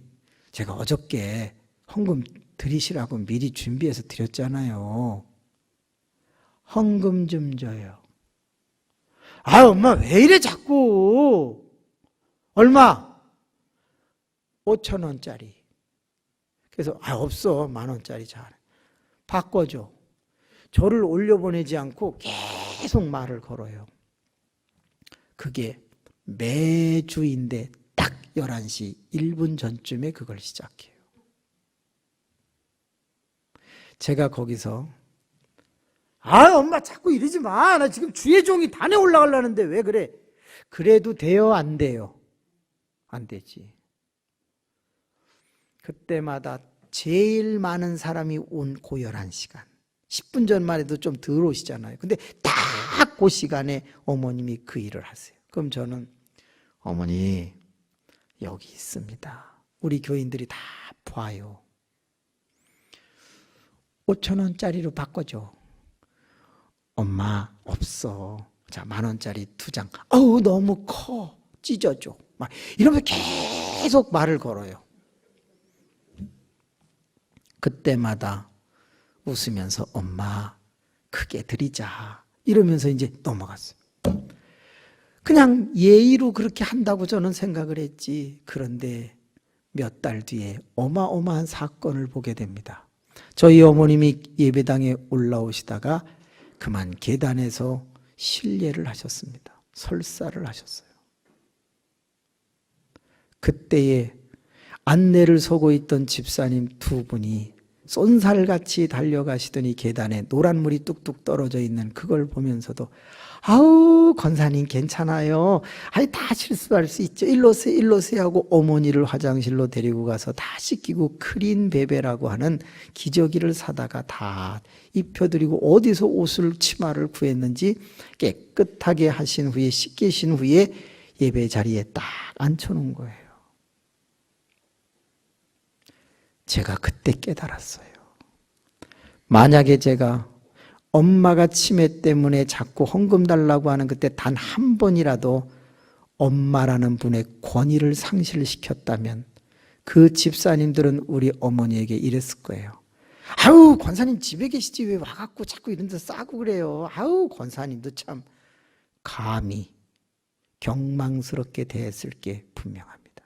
제가 어저께 헌금 드리시라고 미리 준비해서 드렸잖아요. 헌금 좀 줘요. 엄마 왜 이래 자꾸. 얼마? 5,000원짜리. 그래서 없어 10,000원짜리 잘 바꿔줘. 저를 올려보내지 않고 계속 말을 걸어요. 그게 매주인데 딱 11시 1분 전쯤에 그걸 시작해요. 제가 거기서 엄마 자꾸 이러지 마. 나 지금 주의 종이 단에 올라가려는데 왜 그래? 그래도 돼요? 안 돼요? 안 되지. 그때마다 제일 많은 사람이 온 그 11시간 10분 전만 해도 좀 덜 오시잖아요. 근데 딱 그 시간에 어머님이 그 일을 하세요. 그럼 저는 어머니 여기 있습니다. 우리 교인들이 다 봐요. 5,000원짜리로 바꿔줘. 엄마 없어. 자 10,000원짜리 2장. 너무 커. 찢어줘. 막 이러면서 계속 말을 걸어요. 그때마다 웃으면서 엄마 크게 드리자 이러면서 이제 넘어갔어요. 그냥 예의로 그렇게 한다고 저는 생각을 했지. 그런데 몇 달 뒤에 어마어마한 사건을 보게 됩니다. 저희 어머님이 예배당에 올라오시다가 그만 계단에서 실례를 하셨습니다. 설사를 하셨어요. 그때에 안내를 서고 있던 집사님 2분이 쏜살같이 달려가시더니 계단에 노란물이 뚝뚝 떨어져 있는 그걸 보면서도 권사님 괜찮아요. 다 실수할 수 있죠. 일로 오세요 하고 어머니를 화장실로 데리고 가서 다 씻기고 크린 베베라고 하는 기저귀를 사다가 다 입혀드리고 어디서 옷을 치마를 구했는지 깨끗하게 하신 후에 씻기신 후에 예배 자리에 딱 앉혀놓은 거예요. 제가 그때 깨달았어요. 만약에 제가 엄마가 치매 때문에 자꾸 헌금 달라고 하는 그때 단 한 번이라도 엄마라는 분의 권위를 상실시켰다면 그 집사님들은 우리 어머니에게 이랬을 거예요. 권사님 집에 계시지 왜 와갖고 자꾸 이런 데 싸고 그래요. 권사님도 참 감히 경망스럽게 대했을 게 분명합니다.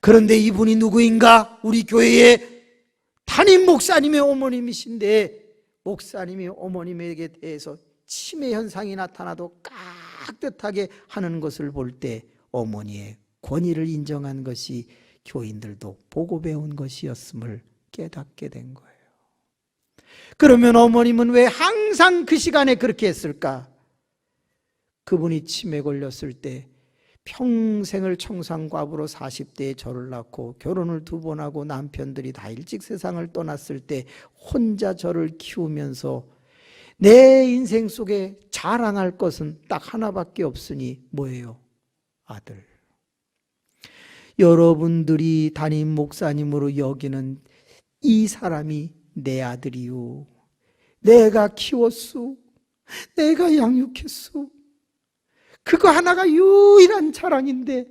그런데 이분이 누구인가? 우리 교회의 담임 목사님의 어머님이신데, 목사님이 어머님에게 대해서 치매 현상이 나타나도 깍듯하게 하는 것을 볼 때 어머니의 권위를 인정한 것이 교인들도 보고 배운 것이었음을 깨닫게 된 거예요. 그러면 어머님은 왜 항상 그 시간에 그렇게 했을까? 그분이 치매 걸렸을 때 평생을 청산과부로 40대에 저를 낳고 결혼을 2번 하고 남편들이 다 일찍 세상을 떠났을 때 혼자 저를 키우면서 내 인생 속에 자랑할 것은 딱 하나밖에 없으니 뭐예요? 아들. 여러분들이 담임 목사님으로 여기는 이 사람이 내 아들이요, 내가 키웠소, 내가 양육했소, 그거 하나가 유일한 자랑인데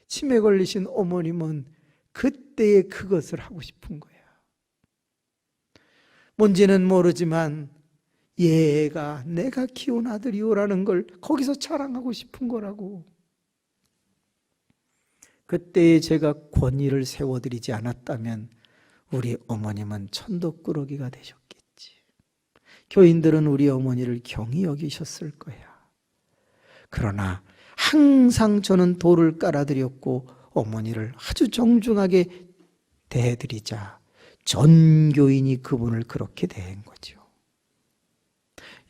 치매 걸리신 어머님은 그때의 그것을 하고 싶은 거야. 뭔지는 모르지만 얘가 내가 키운 아들이오라는 걸 거기서 자랑하고 싶은 거라고. 그때에 제가 권위를 세워드리지 않았다면 우리 어머님은 천덕꾸러기가 되셨겠지. 교인들은 우리 어머니를 경히 여기셨을 거야. 그러나 항상 저는 돌을 깔아드렸고 어머니를 아주 정중하게 대해드리자 전 교인이 그분을 그렇게 대한 거죠.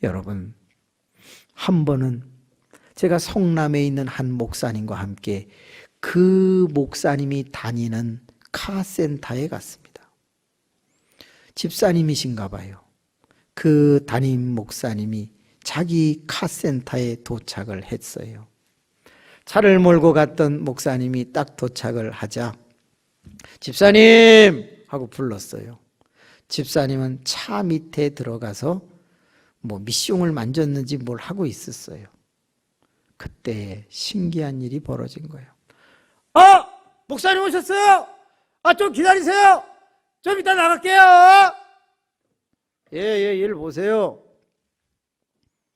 여러분, 한 번은 제가 성남에 있는 한 목사님과 함께 그 목사님이 다니는 카센터에 갔습니다. 집사님이신가 봐요. 그 담임 목사님이 자기 카센터에 도착을 했어요. 차를 몰고 갔던 목사님이 딱 도착을 하자 집사님! 하고 불렀어요. 집사님은 차 밑에 들어가서 미숑을 만졌는지 뭘 하고 있었어요. 그때 신기한 일이 벌어진 거예요. 목사님 오셨어요? 좀 기다리세요. 좀 이따 나갈게요. 예, 일 보세요.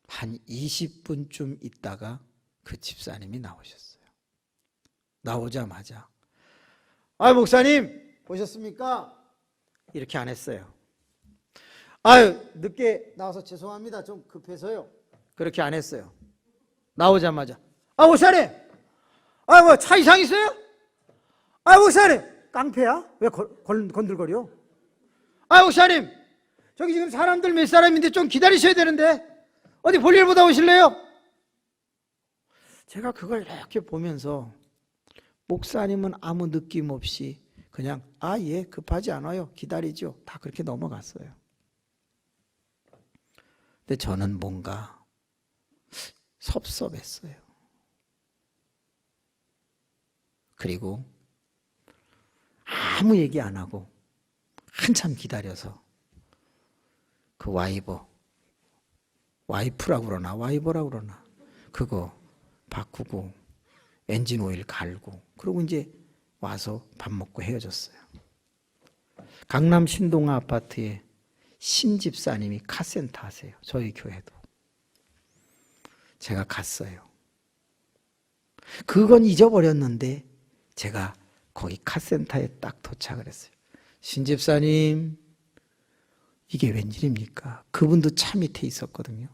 한 20분쯤 있다가 그 집사님이 나오셨어요. 나오자마자 목사님 보셨습니까? 이렇게 안 했어요. 늦게 나와서 죄송합니다. 좀 급해서요. 그렇게 안 했어요. 나오자마자 목사님 차 이상 있어요? 목사님 깡패야? 왜 건들거려? 목사님 저기 지금 사람들 몇 사람인데 좀 기다리셔야 되는데 어디 볼일 보다 오실래요? 제가 그걸 이렇게 보면서 목사님은 아무 느낌 없이 그냥 예, 급하지 않아요. 기다리죠. 다 그렇게 넘어갔어요. 근데 저는 뭔가 섭섭했어요. 그리고 아무 얘기 안 하고 한참 기다려서 그 와이프라고 그러나 와이버라고 그러나 그거 바꾸고 엔진 오일 갈고 그러고 이제 와서 밥 먹고 헤어졌어요. 강남 신동아 아파트에 신집사님이 카센터 하세요. 저희 교회도. 제가 갔어요. 그건 잊어버렸는데 제가 거기 카센터에 딱 도착을 했어요. 신집사님 이게 웬일입니까? 그분도 차 밑에 있었거든요.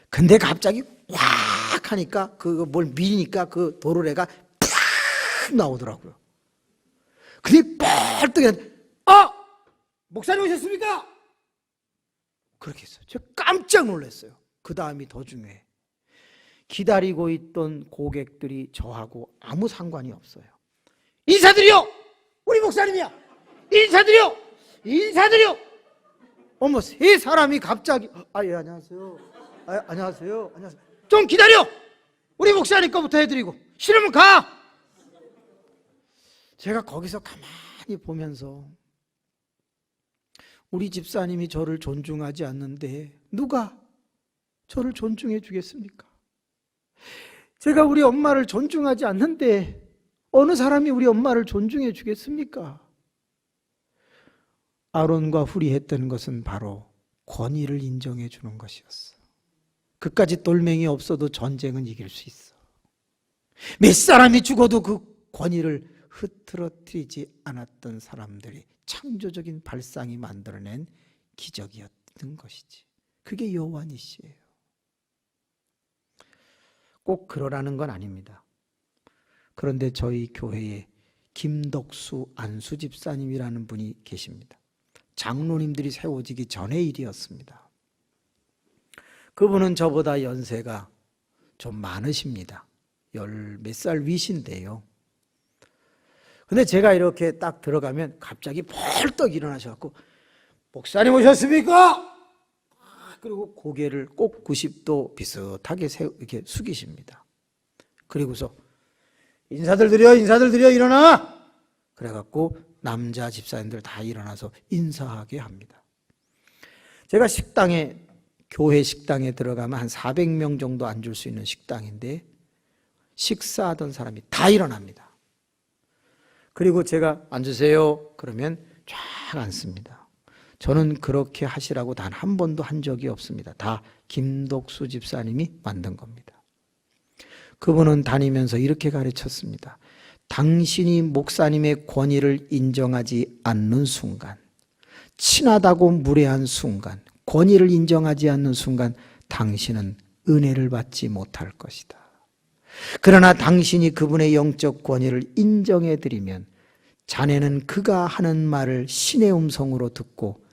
근데 갑자기 확 하니까 뭘 밀니까 그 도로래가 팍 나오더라고요. 근데 뻘떡이 목사님 오셨습니까? 그렇게 했어요. 제가 깜짝 놀랐어요. 그 다음이 더 중요해. 기다리고 있던 고객들이 저하고 아무 상관이 없어요. 인사드려! 우리 목사님이야! 인사드려! 인사드려! 어머, 세 사람이 갑자기 예, 안녕하세요. 안녕하세요. 안녕하세요. 좀 기다려! 우리 목사님 거부터 해드리고 싫으면 가! 제가 거기서 가만히 보면서 우리 집사님이 저를 존중하지 않는데 누가 저를 존중해 주겠습니까? 제가 우리 엄마를 존중하지 않는데 어느 사람이 우리 엄마를 존중해 주겠습니까? 아론과 훌이 했던 것은 바로 권위를 인정해 주는 것이었어. 그까지 똘맹이 없어도 전쟁은 이길 수 있어. 몇 사람이 죽어도 그 권위를 흐트러뜨리지 않았던 사람들이 창조적인 발상이 만들어낸 기적이었던 것이지. 그게 여호와 니시예요. 꼭 그러라는 건 아닙니다. 그런데 저희 교회에 김덕수 안수 집사님이라는 분이 계십니다. 장로님들이 세워지기 전의 일이었습니다. 그분은 저보다 연세가 좀 많으십니다. 열 몇 살 위신데요. 근데 제가 이렇게 딱 들어가면 갑자기 벌떡 일어나셔갖고 목사님 오셨습니까? 그리고 고개를 꼭 90도 비슷하게 이렇게 숙이십니다. 그리고서 인사들 드려 일어나! 그래갖고 남자 집사님들 다 일어나서 인사하게 합니다. 제가 교회 식당에 들어가면 한 400명 정도 앉을 수 있는 식당인데 식사하던 사람이 다 일어납니다. 그리고 제가 앉으세요 그러면 쫙 앉습니다. 저는 그렇게 하시라고 단 한 번도 한 적이 없습니다. 다 김덕수 집사님이 만든 겁니다. 그분은 다니면서 이렇게 가르쳤습니다. 당신이 목사님의 권위를 인정하지 않는 순간, 친하다고 무례한 순간, 권위를 인정하지 않는 순간 당신은 은혜를 받지 못할 것이다. 그러나 당신이 그분의 영적 권위를 인정해 드리면 자네는 그가 하는 말을 신의 음성으로 듣고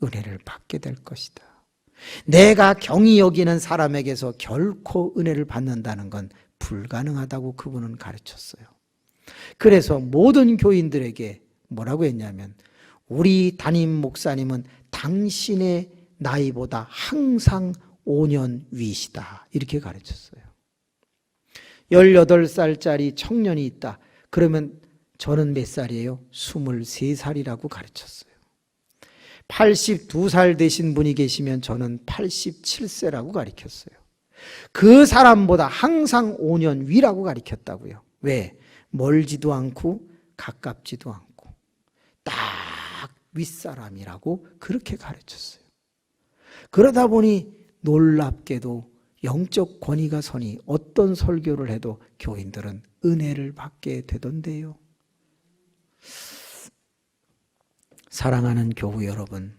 은혜를 받게 될 것이다. 내가 경히 여기는 사람에게서 결코 은혜를 받는다는 건 불가능하다고 그분은 가르쳤어요. 그래서 모든 교인들에게 뭐라고 했냐면 우리 담임 목사님은 당신의 나이보다 항상 5년 위시다. 이렇게 가르쳤어요. 18살짜리 청년이 있다. 그러면 저는 몇 살이에요? 23살이라고 가르쳤어요. 82살 되신 분이 계시면 저는 87세라고 가르쳤어요. 그 사람보다 항상 5년 위라고 가르쳤다고요. 왜? 멀지도 않고 가깝지도 않고 딱 윗사람이라고 그렇게 가르쳤어요. 그러다 보니 놀랍게도 영적 권위가 서니 어떤 설교를 해도 교인들은 은혜를 받게 되던데요. 사랑하는 교우 여러분,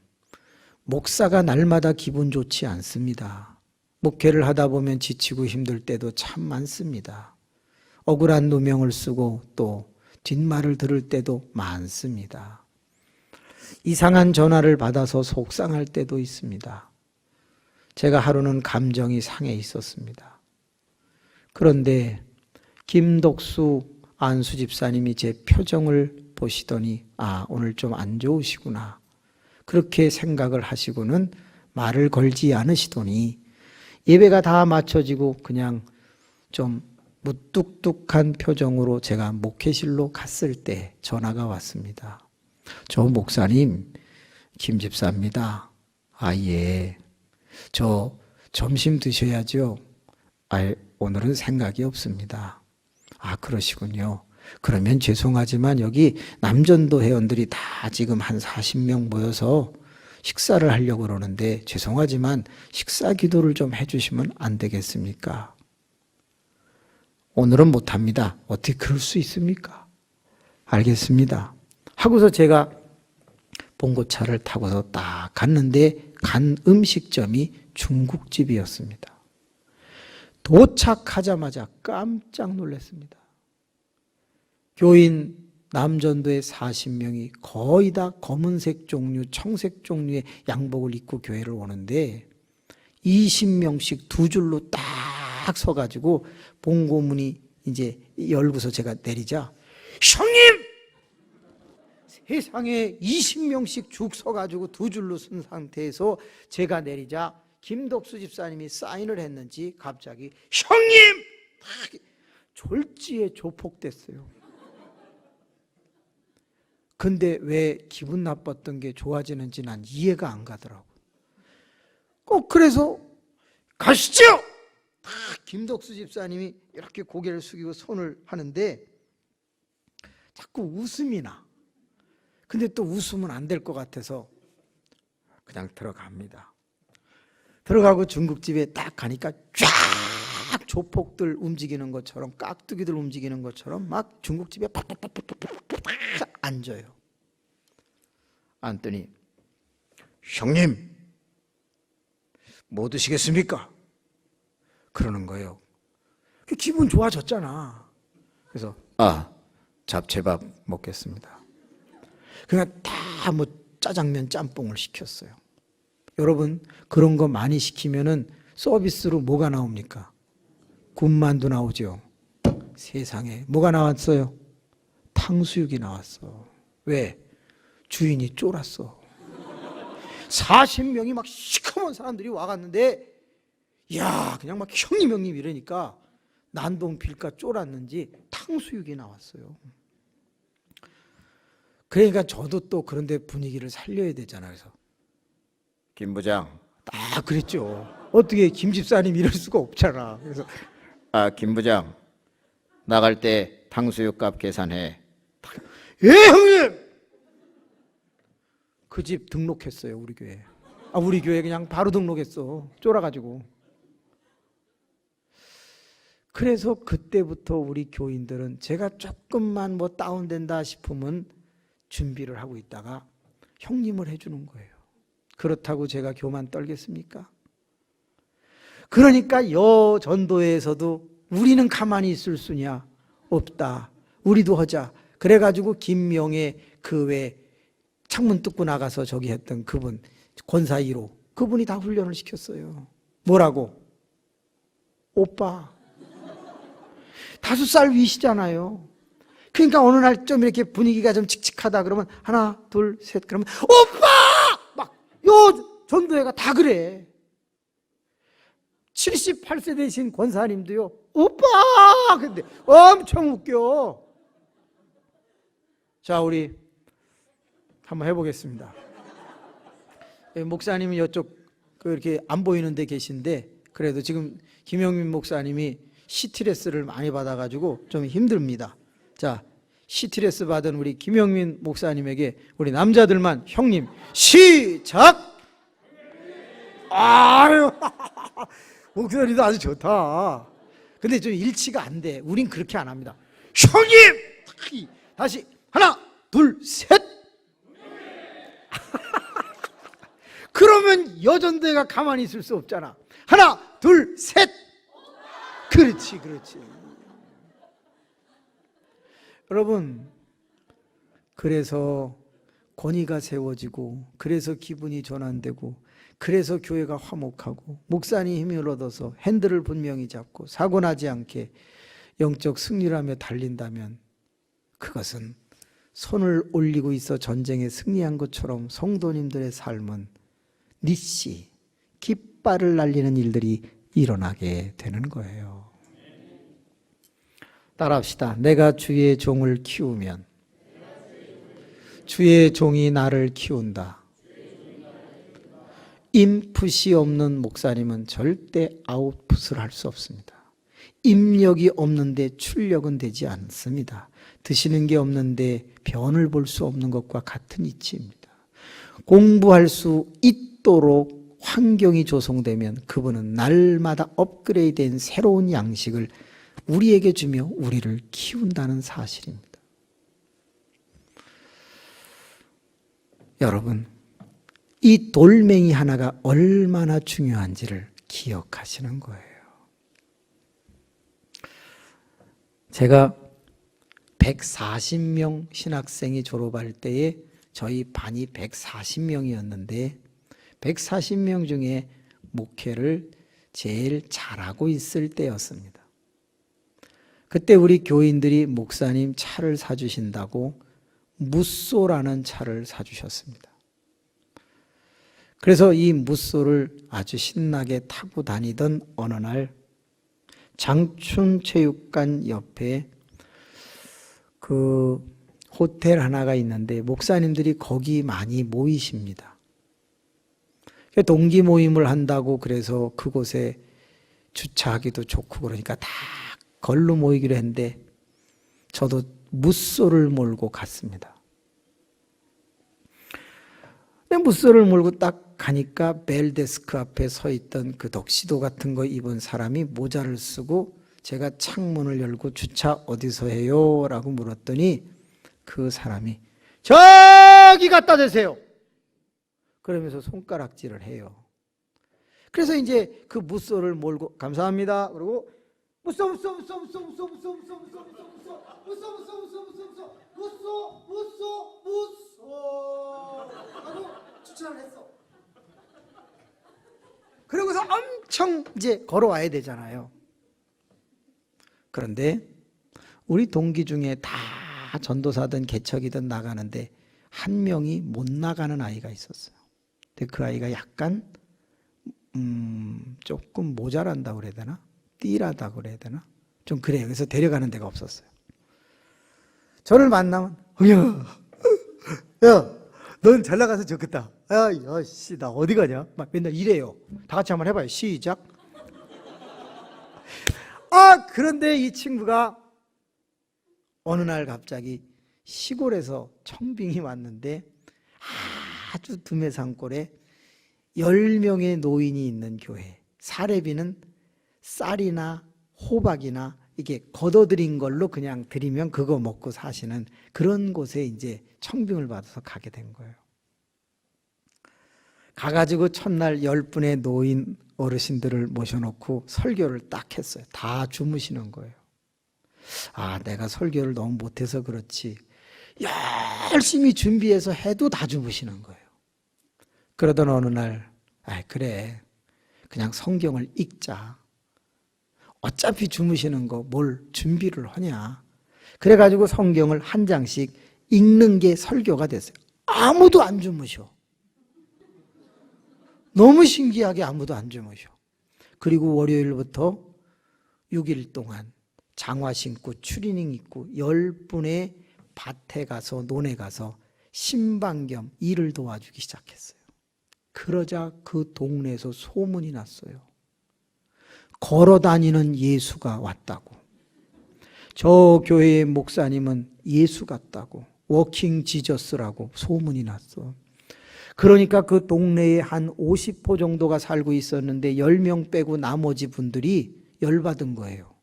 목사가 날마다 기분 좋지 않습니다. 목회를 하다 보면 지치고 힘들 때도 참 많습니다. 억울한 누명을 쓰고 또 뒷말을 들을 때도 많습니다. 이상한 전화를 받아서 속상할 때도 있습니다. 제가 하루는 감정이 상해 있었습니다. 그런데 김덕수 안수 집사님이 제 표정을 보시더니 오늘 좀 안 좋으시구나. 그렇게 생각을 하시고는 말을 걸지 않으시더니 예배가 다 마쳐지고 그냥 좀 무뚝뚝한 표정으로 제가 목회실로 갔을 때 전화가 왔습니다. 저 목사님, 김 집사입니다. 예. 저 점심 드셔야죠. 오늘은 생각이 없습니다. 그러시군요. 그러면 죄송하지만 여기 남전도 회원들이 다 지금 한 40명 모여서 식사를 하려고 그러는데 죄송하지만 식사 기도를 좀 해주시면 안 되겠습니까? 오늘은 못합니다. 어떻게 그럴 수 있습니까? 알겠습니다. 하고서 제가 봉고차를 타고서 딱 갔는데 간 음식점이 중국집이었습니다. 도착하자마자 깜짝 놀랐습니다. 교인 남전도의 40명이 거의 다 검은색 종류, 청색 종류의 양복을 입고 교회를 오는데 20명씩 두 줄로 딱 서가지고 봉고문이 이제 열고서 제가 내리자 형님! 세상에 20명씩 쭉 서가지고 두 줄로 쓴 상태에서 제가 내리자 김덕수 집사님이 사인을 했는지 갑자기 형님! 졸지에 조폭됐어요. 근데 왜 기분 나빴던 게 좋아지는지 난 이해가 안 가더라고. 꼭 그래서 가시죠! 김덕수 집사님이 이렇게 고개를 숙이고 손을 하는데 자꾸 웃음이 나. 근데 또 웃으면 안 될 것 같아서 그냥 들어갑니다. 들어가고 중국집에 딱 가니까 쫙 조폭들 움직이는 것처럼, 깍두기들 움직이는 것처럼 막 중국집에 팍팍팍팍팍 앉아요. 앉더니 형님 뭐 드시겠습니까? 그러는 거예요. 기분 좋아졌잖아. 그래서 잡채밥 먹겠습니다. 그냥 다 뭐 짜장면 짬뽕을 시켰어요. 여러분 그런 거 많이 시키면은 서비스로 뭐가 나옵니까? 군만두 나오죠. 세상에 뭐가 나왔어요? 탕수육이 나왔어. 왜? 주인이 쫄았어. 40명이 막 시커먼 사람들이 와갔는데 야 그냥 막 형님 이러니까 난동 필까 쫄았는지 탕수육이 나왔어요. 그러니까 저도 또 그런데 분위기를 살려야 되잖아요. 그래서 김 부장 그랬죠. 어떻게 김 집사님 이럴 수가 없잖아. 그래서 김 부장 나갈 때 탕수육 값 계산해. 예 형님. 그 집 등록했어요. 우리 교회. 우리 교회 그냥 바로 등록했어. 쫄아가지고. 그래서 그때부터 우리 교인들은 제가 조금만 뭐 다운된다 싶으면 준비를 하고 있다가 형님을 해주는 거예요. 그렇다고 제가 교만 떨겠습니까? 그러니까 여전도에서도 우리는 가만히 있을 수냐? 없다. 우리도 하자. 그래가지고 김명애 그 외 창문 뚫고 나가서 저기 했던 그분 권사 1호 그분이 다 훈련을 시켰어요. 뭐라고? 오빠 5살 위시잖아요. 그러니까 어느 날 좀 이렇게 분위기가 좀 칙칙하다 그러면 하나 둘 셋 그러면 오빠 막 요 전도회가 다 그래. 78세 되신 권사님도요 오빠 근데 엄청 웃겨. 자 우리 한번 해보겠습니다. 목사님이 이쪽 이렇게 안 보이는 데 계신데 그래도 지금 김영민 목사님이 스트레스를 많이 받아가지고 좀 힘듭니다. 자 스트레스 받은 우리 김영민 목사님에게 우리 남자들만 형님 시작. 아유 목소리도 아주 좋다. 근데 좀 일치가 안 돼. 우린 그렇게 안 합니다. 형님 다시 하나 둘 셋. 그러면 여전대가 가만히 있을 수 없잖아. 하나 둘 셋. 그렇지. 여러분 그래서 권위가 세워지고 그래서 기분이 전환되고 그래서 교회가 화목하고 목사님 힘을 얻어서 핸들을 분명히 잡고 사고 나지 않게 영적 승리를 하며 달린다면 그것은 손을 올리고 있어 전쟁에 승리한 것처럼 성도님들의 삶은 니씨 깃발을 날리는 일들이 일어나게 되는 거예요. 따라합시다. 내가 주의 종을 키우면 주의 종이 나를 키운다. 인풋이 없는 목사님은 절대 아웃풋을 할 수 없습니다. 입력이 없는데 출력은 되지 않습니다. 드시는 게 없는데 변을 볼 수 없는 것과 같은 이치입니다. 공부할 수 있도록 환경이 조성되면 그분은 날마다 업그레이드된 새로운 양식을 우리에게 주며 우리를 키운다는 사실입니다. 여러분, 이 돌멩이 하나가 얼마나 중요한지를 기억하시는 거예요. 제가 140명 신학생이 졸업할 때에 저희 반이 140명이었는데 140명 중에 목회를 제일 잘하고 있을 때였습니다. 그때 우리 교인들이 목사님 차를 사주신다고 무쏘라는 차를 사주셨습니다. 그래서 이 무쏘를 아주 신나게 타고 다니던 어느 날 장충체육관 옆에 그 호텔 하나가 있는데 목사님들이 거기 많이 모이십니다. 동기 모임을 한다고 그래서 그곳에 주차하기도 좋고 그러니까 다 걸로 모이기로 했는데 저도 무쏘를 몰고 갔습니다. 무쏘를 몰고 딱 가니까 벨데스크 앞에 서 있던 그 덕시도 같은 거 입은 사람이 모자를 쓰고 제가 창문을 열고 주차 어디서 해요? 라고 물었더니 그 사람이 저기 갖다 대세요. 그러면서 손가락질을 해요. 그래서 이제 그 무쏘를 몰고 감사합니다. 그리고 무쏘 무쏘 무쏘 무쏘 무쏘 무쏘 무쏘 무쏘 무쏘 무쏘 무쏘 무쏘 무쏘 무쏘 무쏘 무쏘 하고 주차를 했어. 그러고서 엄청 이제 걸어와야 되잖아요. 그런데 우리 동기 중에 다 전도사든 개척이든 나가는데 한 명이 못 나가는 아이가 있었어요. 근데 그 아이가 약간 조금 모자란다고 그래야 되나? 띠라다고 그래야 되나? 좀 그래요. 그래서 데려가는 데가 없었어요. 저를 만나면 야, 넌 잘 나가서 좋겠다. 야, 씨, 나 어디 가냐? 막 맨날 이래요. 다 같이 한번 해봐요. 시작. 그런데 이 친구가 어느 날 갑자기 시골에서 청빙이 왔는데 아주 드매산골에 10명의 노인이 있는 교회. 사례비는 쌀이나 호박이나 이게 걷어들인 걸로 그냥 드리면 그거 먹고 사시는 그런 곳에 이제 청빙을 받아서 가게 된 거예요. 가가지고 첫날 10분의 노인 어르신들을 모셔놓고 설교를 딱 했어요. 다 주무시는 거예요. 내가 설교를 너무 못해서 그렇지 열심히 준비해서 해도 다 주무시는 거예요. 그러던 어느 날 그래 그냥 성경을 읽자. 어차피 주무시는 거 뭘 준비를 하냐. 그래가지고 성경을 한 장씩 읽는 게 설교가 됐어요. 아무도 안 주무셔. 너무 신기하게 아무도 안 주무셔. 그리고 월요일부터 6일 동안 장화 신고 추리닝 입고 10분의 밭에 가서 논에 가서 신방 겸 일을 도와주기 시작했어요. 그러자 그 동네에서 소문이 났어요. 걸어다니는 예수가 왔다고. 저 교회의 목사님은 예수 같다고. 워킹 지저스라고 소문이 났어. 그러니까 그 동네에 한 50호 정도가 살고 있었는데 10명 빼고 나머지 분들이 열받은 거예요.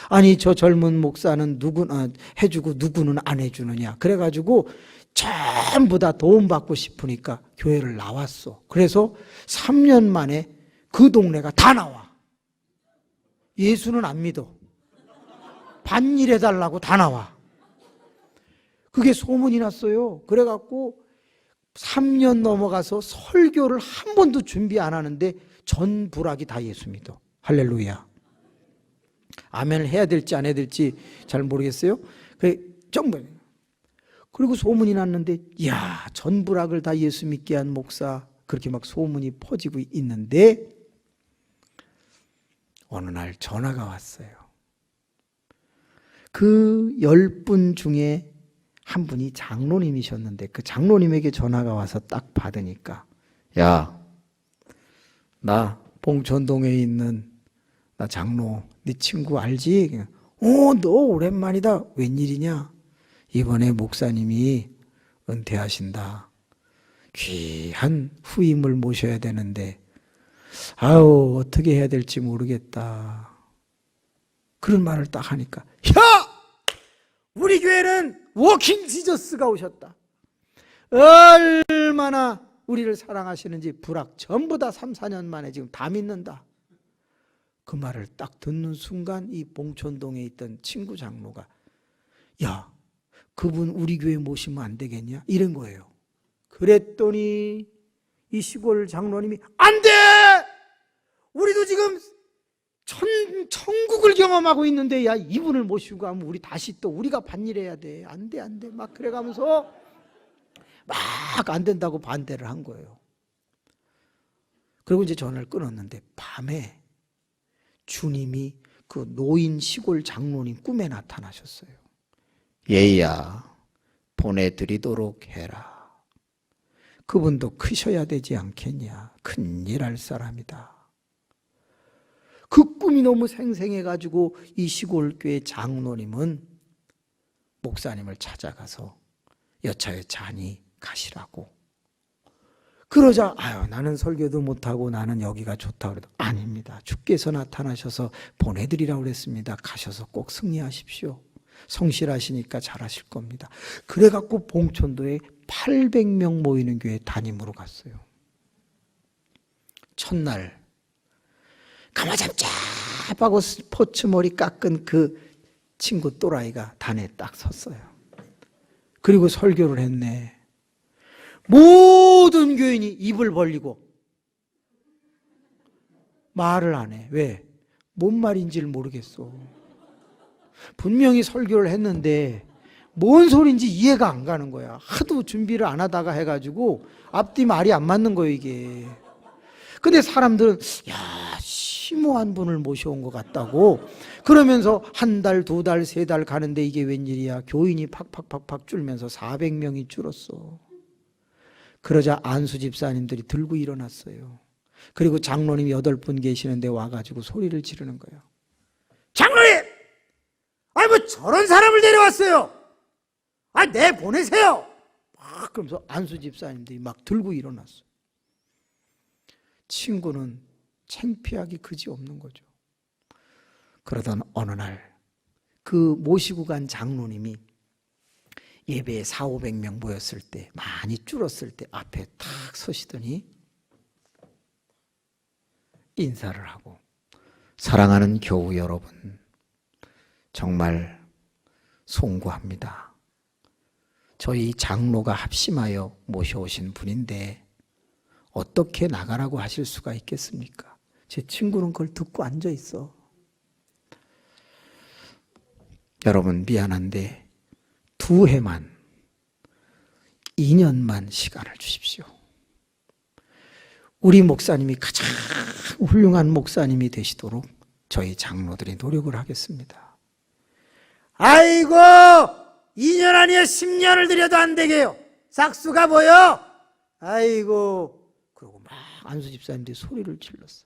아니 저 젊은 목사는 누구나 해주고 누구는 안 해주느냐. 그래가지고 전부 다 도움받고 싶으니까 교회를 나왔어. 그래서 3년 만에 그 동네가 다 나와. 예수는 안 믿어. 반일해달라고 다 나와. 그게 소문이 났어요. 그래갖고 3년 넘어가서 설교를 한 번도 준비 안 하는데 전 부락이 다 예수 믿어. 할렐루야. 아멘을 해야 될지 안 해야 될지 잘 모르겠어요. 그리고 소문이 났는데 전 부락을 다 예수 믿게 한 목사, 그렇게 막 소문이 퍼지고 있는데 어느 날 전화가 왔어요. 그 10분 중에 한 분이 장로님이셨는데 그 장로님에게 전화가 와서 딱 받으니까 나 봉천동에 있는 나 장로 네 친구 알지? 너 오랜만이다. 웬일이냐? 이번에 목사님이 은퇴하신다. 귀한 후임을 모셔야 되는데 어떻게 해야 될지 모르겠다. 그런 말을 딱 하니까 우리 교회는 워킹 지저스가 오셨다. 얼마나 우리를 사랑하시는지 부락 전부 다 3, 4년 만에 지금 다 믿는다. 그 말을 딱 듣는 순간 이 봉천동에 있던 친구 장로가 그분 우리 교회 모시면 안 되겠냐? 이런 거예요. 그랬더니 이 시골 장로님이 안 돼! 우리도 지금 천국을 경험하고 있는데 이분을 모시고 하면 우리 다시 또 우리가 반일해야 돼. 안 돼. 막 그래가면서 막 안 된다고 반대를 한 거예요. 그리고 이제 전화를 끊었는데 밤에 주님이 그 노인 시골 장로님 꿈에 나타나셨어요. 얘야 보내드리도록 해라. 그분도 크셔야 되지 않겠냐. 큰일 할 사람이다. 그 꿈이 너무 생생해가지고 이 시골교회 장로님은 목사님을 찾아가서 여차여차하니 가시라고. 그러자 아유 나는 설교도 못하고 나는 여기가 좋다 그래도 아닙니다. 주께서 나타나셔서 보내드리라고 그랬습니다. 가셔서 꼭 승리하십시오. 성실하시니까 잘하실 겁니다. 그래갖고 봉천도에 800명 모이는 교회 담임으로 갔어요. 첫날 가마잡잡하고 스포츠 머리 깎은 그 친구 또라이가 단에 딱 섰어요. 그리고 설교를 했네. 모든 교인이 입을 벌리고 말을 안 해. 왜? 뭔 말인지를 모르겠어. 분명히 설교를 했는데 뭔 소린지 이해가 안 가는 거야. 하도 준비를 안 하다가 해가지고 앞뒤 말이 안 맞는 거예요 이게. 근데 사람들은 야 심오한 분을 모셔온 것 같다고 그러면서 한 달, 두 달, 세 달 가는데 이게 웬일이야. 교인이 팍팍팍팍 줄면서 400명이 줄었어. 그러자 안수 집사님들이 들고 일어났어요. 그리고 장로님이 8분 계시는데 와가지고 소리를 지르는 거예요. 장로님! 아니 뭐 저런 사람을 데려왔어요. 아 내보내세요. 막 그러면서 안수 집사님들이 막 들고 일어났어요. 친구는 창피하기 그지없는 거죠. 그러던 어느 날 그 모시고 간 장로님이 예배에 400~500명 모였을 때 많이 줄었을 때 앞에 탁 서시더니 인사를 하고 사랑하는 교우 여러분 정말 송구합니다. 저희 장로가 합심하여 모셔오신 분인데 어떻게 나가라고 하실 수가 있겠습니까? 제 친구는 그걸 듣고 앉아 있어. 여러분 미안한데 2해만 2년만 시간을 주십시오. 우리 목사님이 가장 훌륭한 목사님이 되시도록 저희 장로들이 노력을 하겠습니다. 아이고 2년 아니야 10년을 들여도 안 되게요. 싹수가 보여. 아이고 그러고 막 안수 집사님들이 소리를 질렀어.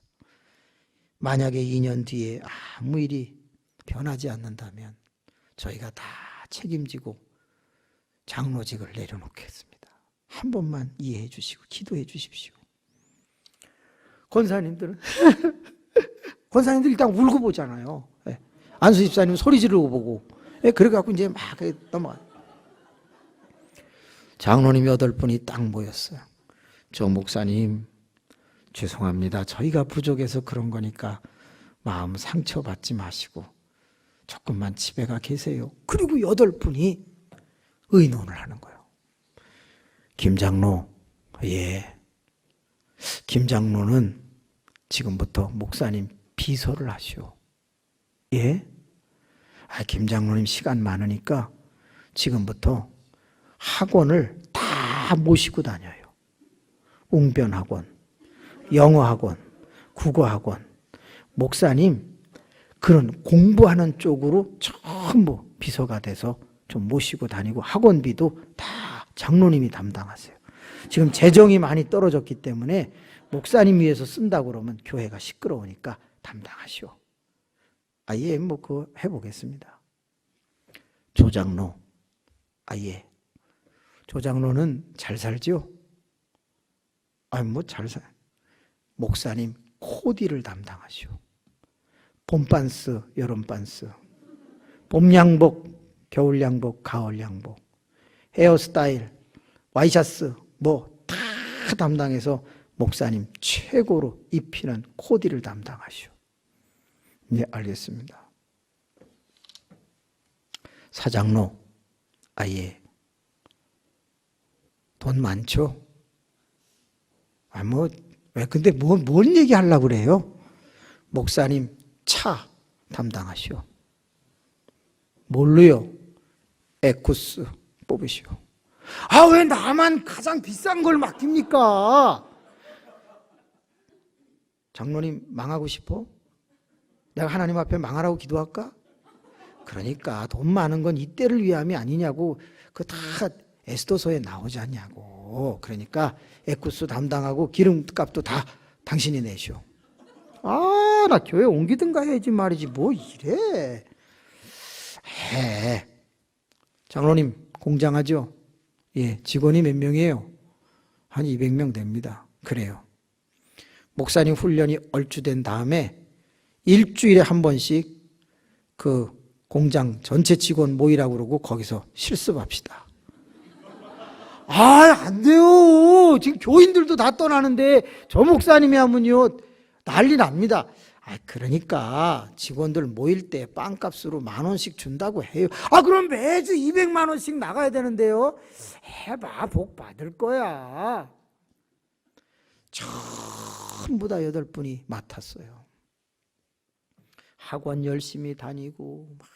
만약에 2년 뒤에 아무 일이 변하지 않는다면 저희가 다 책임지고 장로직을 내려놓겠습니다. 한 번만 이해해 주시고 기도해 주십시오. 권사님들은 권사님들 일단 울고 보잖아요. 안수 집사님 소리 지르고 보고 그래갖고 이제 막 넘어가. 장로님 8분이 딱 모였어요. 저 목사님 죄송합니다. 저희가 부족해서 그런 거니까 마음 상처받지 마시고 조금만 집에 가 계세요. 그리고 8분이 의논을 하는 거예요. 김 장로, 예. 김 장로는 지금부터 목사님 비서를 하시오. 예? 김 장로님 시간 많으니까 지금부터 학원을 다 모시고 다녀요. 웅변학원, 영어학원, 국어학원. 목사님 그런 공부하는 쪽으로 전부 비서가 돼서 좀 모시고 다니고 학원비도 다 장로님이 담당하세요. 지금 재정이 많이 떨어졌기 때문에 목사님 위해서 쓴다고 그러면 교회가 시끄러우니까 담당하시오. 예, 뭐 그거 해보겠습니다. 조장로, 예. 조장로는 잘 살죠? 뭐 잘 살. 목사님 코디를 담당하시오. 봄반스, 여름반스, 봄양복, 겨울양복, 가을양복, 헤어스타일, 와이셔츠 뭐 다 담당해서 목사님 최고로 입히는 코디를 담당하시오. 네, 알겠습니다. 사장로, 예. 돈 많죠? 근데 뭔 얘기 하려고 그래요? 목사님 차 담당하시오. 뭘로요? 에쿠스 뽑으시오. 왜 나만 가장 비싼 걸 맡깁니까? 장로님 망하고 싶어? 내가 하나님 앞에 망하라고 기도할까? 그러니까 돈 많은 건 이때를 위함이 아니냐고. 그거 다 에스더서에 나오지 않냐고. 그러니까 에쿠스 담당하고 기름값도 다 당신이 내시오. 나 교회 옮기든가 해야지 말이지 뭐 이래. 장로님 공장하죠? 예, 직원이 몇 명이에요? 한 200명 됩니다. 그래요. 목사님 훈련이 얼추된 다음에 일주일에 한 번씩 그 공장 전체 직원 모이라고 그러고 거기서 실습합시다. 안 돼요. 지금 교인들도 다 떠나는데 저 목사님이 하면요 난리 납니다. 그러니까 직원들 모일 때 빵값으로 10,000원씩 준다고 해요. 그럼 매주 200만 원씩 나가야 되는데요. 해봐, 복 받을 거야. 전부 다 8분이 맡았어요. 학원 열심히 다니고 막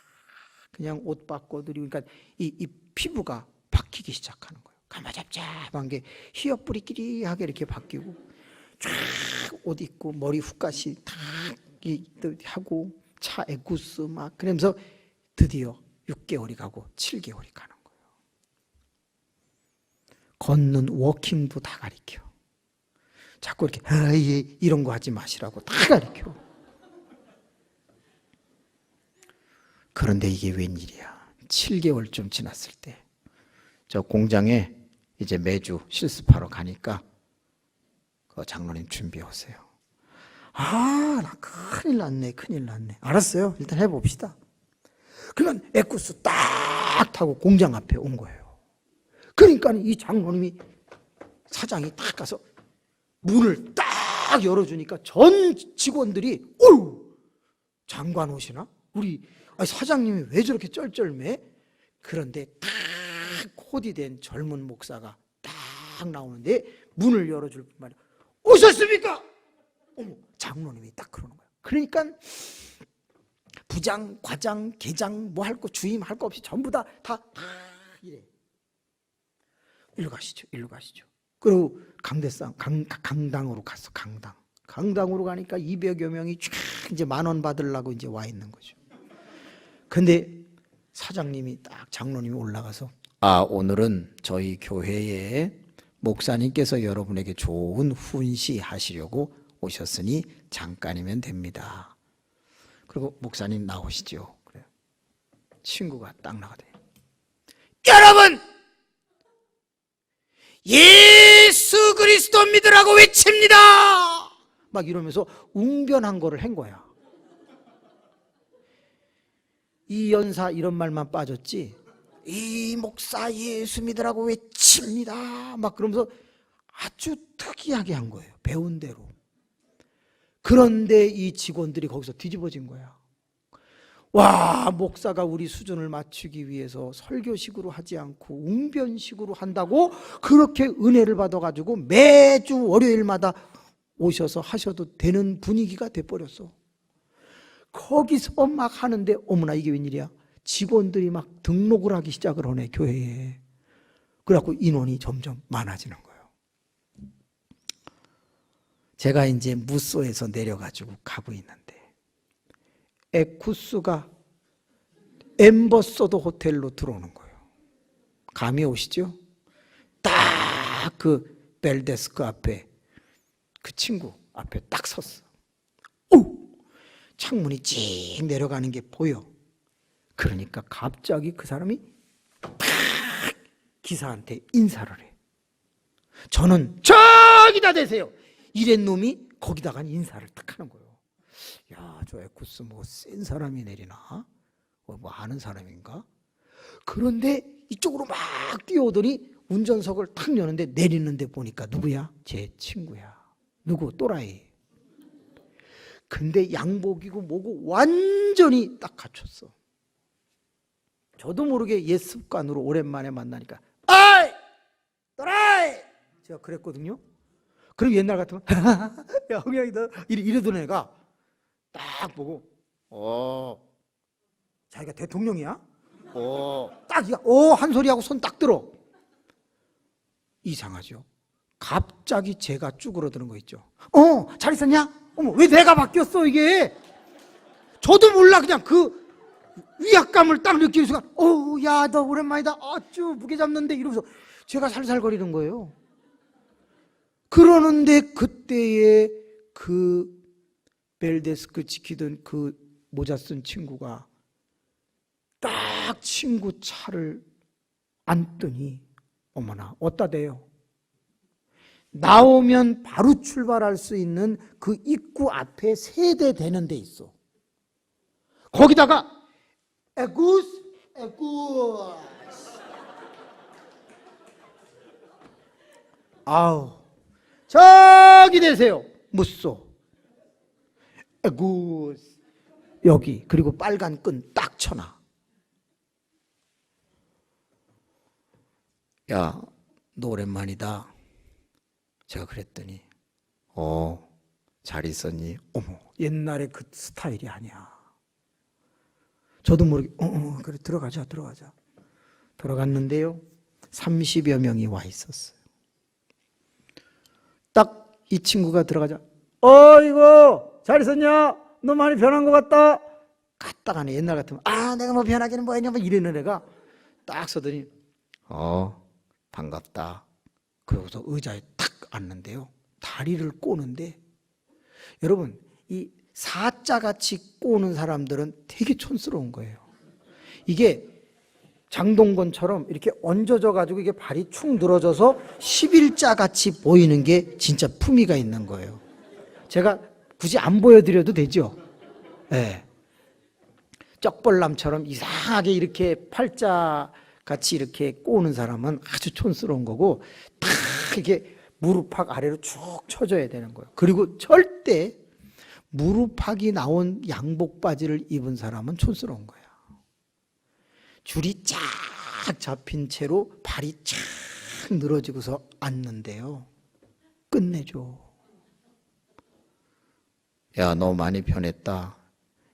그냥 옷 바꿔드리고, 그러니까 이 피부가 바뀌기 시작하는 거예요. 가마잡잡한 게 히어뿌리끼리하게 이렇게 바뀌고 쫙 옷 입고 머리 훅까지 다 하고 차 에쿠스 막 그러면서 드디어 6개월이 가고 7개월이 가는 거예요. 걷는 워킹도 다 가르쳐. 자꾸 이렇게 이런 거 하지 마시라고 다 가르쳐. 그런데 이게 웬일이야. 7개월쯤 지났을 때 저 공장에 이제 매주 실습하러 가니까 그 장로님 준비해 오세요. 나 큰일 났네. 알았어요. 일단 해봅시다. 그러면 에쿠스 딱 타고 공장 앞에 온 거예요. 그러니까 이 장로님이 사장이 딱 가서 문을 딱 열어주니까 전 직원들이 장관 오시나? 우리 사장님이 왜 저렇게 쩔쩔매? 그런데 딱 코디된 젊은 목사가 딱 나오는데 문을 열어줄 뿐만 아니라 오셨습니까? 장로님이 딱 그러는 거예요. 그러니까 부장, 과장, 계장 뭐 할 거 주임 할 거 없이 전부 다 이래. 일로 가시죠. 그리고 강당으로 갔어. 강당으로 가니까 200여 명이 쫙 이제 10,000원 받으려고 이제 와 있는 거죠. 근데 사장님이 딱 장로님이 올라가서 오늘은 저희 교회에 목사님께서 여러분에게 좋은 훈시하시려고 오셨으니 잠깐이면 됩니다. 그리고 목사님 나오시죠. 그래요. 친구가 딱 나가대. 여러분! 예수 그리스도 믿으라고 외칩니다! 막 이러면서 웅변한 거를 한 거야. 이 연사 이런 말만 빠졌지, 이 목사 예수 믿으라고 외칩니다. 막 그러면서 아주 특이하게 한 거예요. 배운 대로. 그런데 이 직원들이 거기서 뒤집어진 거야. 목사가 우리 수준을 맞추기 위해서 설교식으로 하지 않고 웅변식으로 한다고 그렇게 은혜를 받아가지고 매주 월요일마다 오셔서 하셔도 되는 분위기가 돼버렸어. 거기서 막 하는데 어머나 이게 웬일이야. 직원들이 막 등록을 하기 시작을 하네, 교회에. 그래갖고 인원이 점점 많아지는 거예요. 제가 이제 무소에서 내려가지고 가고 있는데 에쿠스가 엠버서더 호텔로 들어오는 거예요. 감이 오시죠? 딱 그 벨데스크 앞에 그 친구 앞에 딱 섰어. 창문이 찡 내려가는 게 보여. 그러니까 갑자기 그 사람이 탁 기사한테 인사를 해. 저는 저기다 대세요. 이런 놈이 거기다가 인사를 딱 하는 거예요. 야, 저 에쿠스 뭐 센 사람이 내리나? 뭐 아는 사람인가? 그런데 이쪽으로 막 뛰어오더니 운전석을 탁 여는데 내리는데 보니까 누구야? 제 친구야. 누구? 또라이. 근데 양복이고 뭐고 완전히 딱 갖췄어. 저도 모르게 옛 습관으로 오랜만에 만나니까 아이! 또라이! 제가 그랬거든요. 그럼 옛날 같으면 야, 흥양이다 이러던 애가 딱 보고 자기가 대통령이야? 딱 한 소리 하고 손 딱 들어. 이상하죠. 갑자기 제가 쭈그러드는 거 있죠. 잘 있었냐? 어머, 왜 내가 바뀌었어 이게? 저도 몰라. 그냥 그 위압감을 딱 느끼는 순간 야, 너 오랜만이다. 아쭈 무게 잡는데 이러면서 제가 살살거리는 거예요. 그러는데 그때에 그 벨데스크 지키던 그 모자 쓴 친구가 딱 친구 차를 앉더니 어머나 어따 대요. 나오면 바로 출발할 수 있는 그 입구 앞에 세대되는 데 있어. 거기다가 에구스 아우 저기 되세요. 무쏘 에구스 여기 그리고 빨간 끈 딱 쳐놔. 야, 너 오랜만이다. 제가 그랬더니 잘 있었니? 어머, 옛날에 그 스타일이 아니야. 저도 모르게 그래 들어가자. 들어갔는데요 30여 명이 와 있었어요. 딱 이 친구가 들어가자 이거 잘 있었냐? 너 많이 변한 것 같다. 갔다가네 옛날 같으면 내가 뭐 변하기는 뭐했냐 뭐 이러는 애가 딱 서더니 반갑다. 그러고서 의자에 탁 앉는데요 다리를 꼬는데 여러분 이 사자같이 꼬는 사람들은 되게 촌스러운 거예요. 이게 장동건처럼 이렇게 얹어져 가지고 이게 발이 축 늘어져서 11자같이 보이는 게 진짜 품위가 있는 거예요. 제가 굳이 안 보여드려도 되죠? 네. 쩍벌남처럼 이상하게 이렇게 팔자같이 이렇게 꼬는 사람은 아주 촌스러운 거고 딱 이렇게 무릎팍 아래로 쭉 쳐줘야 되는 거예요. 그리고 절대 무릎팍이 나온 양복 바지를 입은 사람은 촌스러운 거야. 줄이 쫙 잡힌 채로 발이 쫙 늘어지고서 앉는데요 끝내줘. 야, 너 많이 변했다.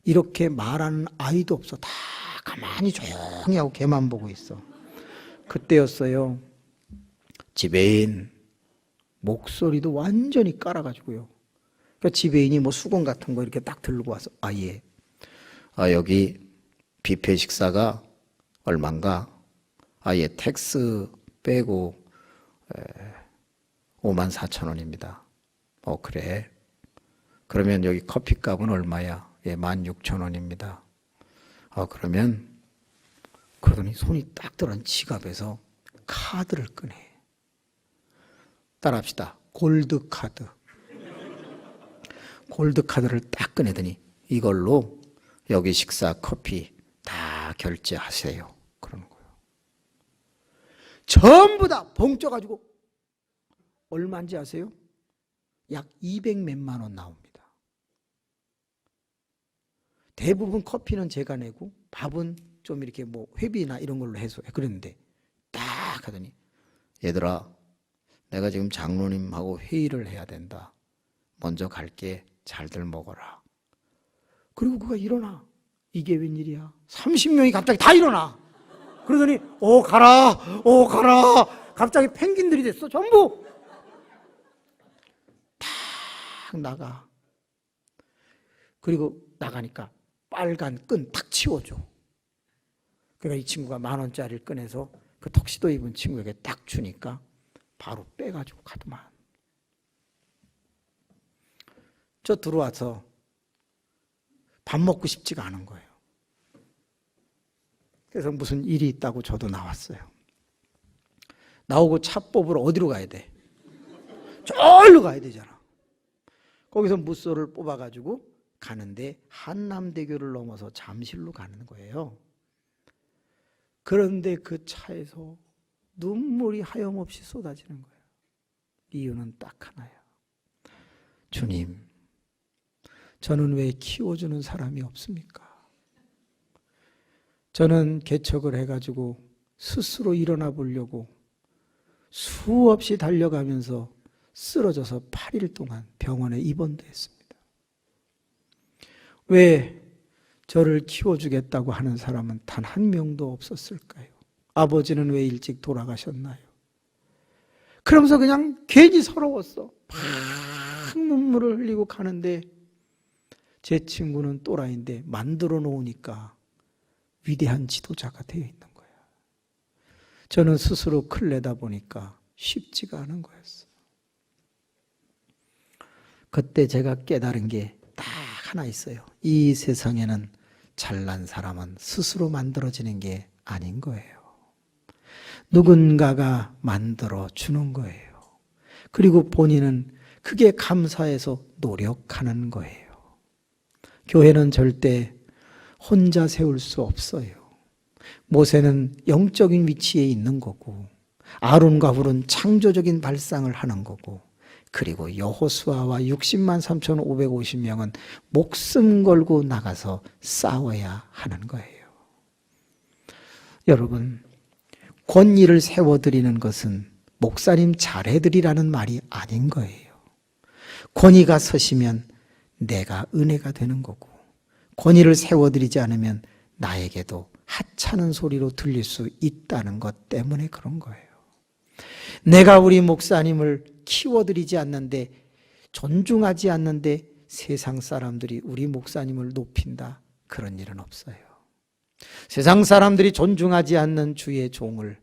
이렇게 말하는 아이도 없어. 다 가만히 조용히 하고 걔만 보고 있어. 그때였어요. 지배인 목소리도 완전히 깔아가지고요. 그러니까 지배인이 뭐 수건 같은 거 이렇게 딱 들고 와서 예. 여기 뷔페 식사가 얼만가? 예, 텍스 빼고 54,000원입니다. 그래. 그러면 여기 커피값은 얼마야? 예, 16,000원입니다. 그러더니 손이 딱 들어간 지갑에서 카드를 꺼내. 따라합시다. 골드카드. 골드카드를 딱 꺼내더니 이걸로 여기 식사 커피 다 결제하세요. 그러는 거예요. 전부 다 벙쪄가지고 얼마인지 아세요? 약 200몇만 원 나옵니다. 대부분 커피는 제가 내고 밥은 좀 이렇게 뭐 회비나 이런 걸로 해서 그랬는데 딱 하더니 얘들아 내가 지금 장로님하고 회의를 해야 된다. 먼저 갈게. 잘들 먹어라. 그리고 그가 일어나. 이게 웬일이야? 30명이 갑자기 다 일어나. 그러더니 가라. 갑자기 펭귄들이 됐어. 전부 탁 나가. 그리고 나가니까 빨간 끈 탁 치워줘. 그러니까 이 친구가 10,000원짜리를 꺼내서 그 턱시도 입은 친구에게 딱 주니까 바로 빼가지고 가더만. 저 들어와서 밥 먹고 싶지가 않은 거예요. 그래서 무슨 일이 있다고 저도 나왔어요. 나오고 차 뽑으러 어디로 가야 돼? 저기로 가야 되잖아. 거기서 무쏘를 뽑아가지고 가는데 한남대교를 넘어서 잠실로 가는 거예요. 그런데 그 차에서 눈물이 하염없이 쏟아지는 거예요. 이유는 딱 하나야. 주님, 저는 왜 키워주는 사람이 없습니까? 저는 개척을 해가지고 스스로 일어나 보려고 수없이 달려가면서 쓰러져서 8일 동안 병원에 입원도 했습니다. 왜 저를 키워주겠다고 하는 사람은 단 한 명도 없었을까요? 아버지는 왜 일찍 돌아가셨나요? 그러면서 그냥 괜히 서러웠어. 막 눈물을 흘리고 가는데 제 친구는 또라이인데 만들어 놓으니까 위대한 지도자가 되어 있는 거야. 저는 스스로 클 내다 보니까 쉽지가 않은 거였어. 그때 제가 깨달은 게 딱 하나 있어요. 이 세상에는 잘난 사람은 스스로 만들어지는 게 아닌 거예요. 누군가가 만들어 주는 거예요. 그리고 본인은 그게 감사해서 노력하는 거예요. 교회는 절대 혼자 세울 수 없어요. 모세는 영적인 위치에 있는 거고, 아론과 훌은 창조적인 발상을 하는 거고, 그리고 여호수아와 60만 3,550명은 목숨 걸고 나가서 싸워야 하는 거예요. 여러분, 권위를 세워드리는 것은 목사님 잘해드리라는 말이 아닌 거예요. 권위가 서시면 내가 은혜가 되는 거고, 권위를 세워드리지 않으면 나에게도 하찮은 소리로 들릴 수 있다는 것 때문에 그런 거예요. 내가 우리 목사님을 키워드리지 않는데, 존중하지 않는데 세상 사람들이 우리 목사님을 높인다, 그런 일은 없어요. 세상 사람들이 존중하지 않는 주의 종을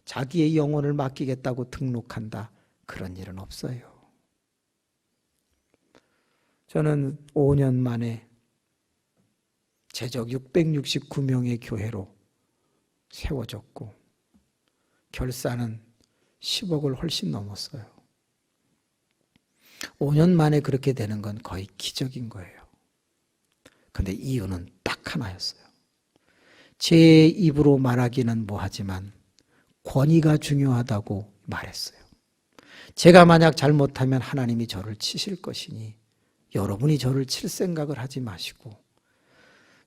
자기의 영혼을 맡기겠다고 등록한다, 그런 일은 없어요. 저는 5년 만에 재적 669명의 교회로 세워졌고, 결산은 10억을 훨씬 넘었어요. 5년 만에 그렇게 되는 건 거의 기적인 거예요. 근데 이유는 딱 하나였어요. 제 입으로 말하기는 뭐하지만 권위가 중요하다고 말했어요. 제가 만약 잘못하면 하나님이 저를 치실 것이니 여러분이 저를 칠 생각을 하지 마시고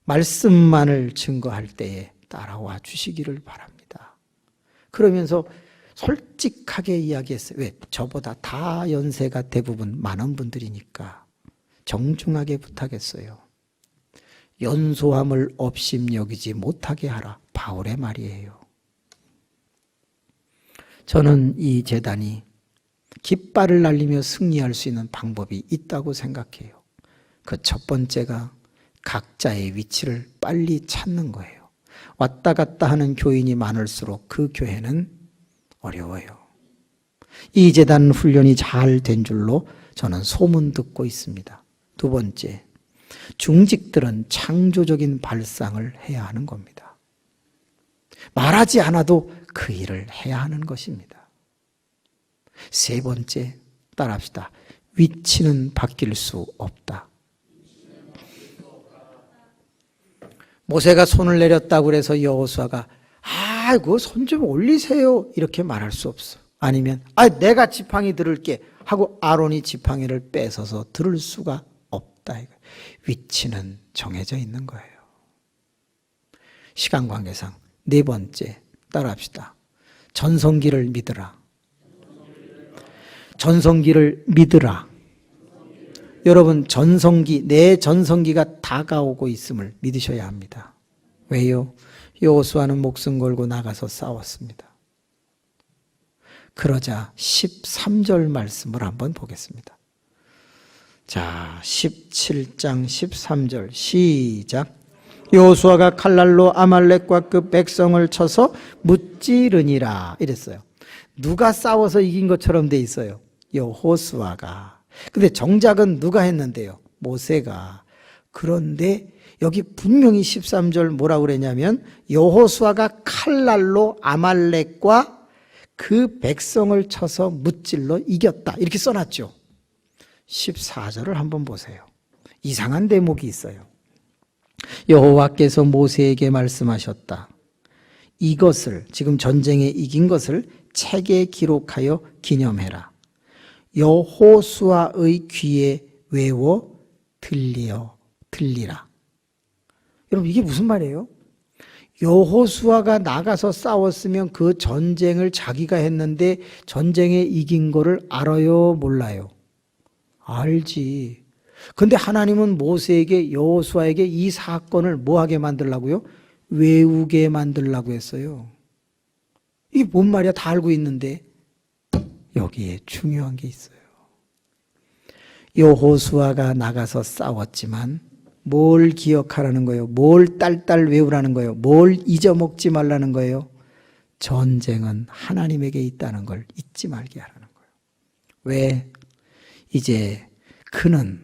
말씀만을 증거할 때에 따라와 주시기를 바랍니다. 그러면서 솔직하게 이야기했어요. 왜? 저보다 다 연세가 대부분 많은 분들이니까 정중하게 부탁했어요. 연소함을 업심여기지 못하게 하라, 바울의 말이에요. 저는 이 제단이 깃발을 날리며 승리할 수 있는 방법이 있다고 생각해요. 그 첫 번째가 각자의 위치를 빨리 찾는 거예요. 왔다 갔다 하는 교인이 많을수록 그 교회는 어려워요. 이 제단 훈련이 잘 된 줄로 저는 소문 듣고 있습니다. 두 번째, 중직들은 창조적인 발상을 해야 하는 겁니다. 말하지 않아도 그 일을 해야 하는 것입니다. 세 번째, 따라합시다. 위치는 바뀔 수 없다. 모세가 손을 내렸다고 해서 여호수아가 아이고 손 좀 올리세요 이렇게 말할 수 없어. 아니면 내가 지팡이 들을게 하고 아론이 지팡이를 뺏어서 들을 수가 없다. 위치는 정해져 있는 거예요. 시간 관계상 네 번째, 따라합시다. 전성기를 믿으라. 전성기를 믿으라. 여러분, 내 전성기가 다가오고 있음을 믿으셔야 합니다. 왜요? 여호수아는 목숨 걸고 나가서 싸웠습니다. 그러자 13절 말씀을 한번 보겠습니다. 자, 17장 13절 시작. 여호수아가 칼날로 아말렉과 그 백성을 쳐서 무찌르니라 이랬어요. 누가 싸워서 이긴 것처럼 돼 있어요? 여호수아가. 근데 정작은 누가 했는데요? 모세가. 그런데 여기 분명히 13절 뭐라고 그랬냐면 여호수아가 칼날로 아말렉과 그 백성을 쳐서 무찔러 이겼다 이렇게 써놨죠. 14절을 한번 보세요. 이상한 대목이 있어요. 여호와께서 모세에게 말씀하셨다. 이것을, 지금 전쟁에 이긴 것을 책에 기록하여 기념해라. 여호수아의 귀에 외워 들리라. 여러분, 이게 무슨 말이에요? 여호수아가 나가서 싸웠으면 그 전쟁을 자기가 했는데 전쟁에 이긴 거를 알아요, 몰라요? 알지. 근데 하나님은 모세에게, 여호수아에게 이 사건을 뭐하게 만들라고요? 외우게 만들라고 했어요. 이게 뭔 말이야? 다 알고 있는데. 여기에 중요한 게 있어요. 여호수아가 나가서 싸웠지만 뭘 기억하라는 거예요? 뭘 딸딸 외우라는 거예요? 뭘 잊어먹지 말라는 거예요? 전쟁은 하나님에게 있다는 걸 잊지 말게 하라는 거예요. 왜? 이제 그는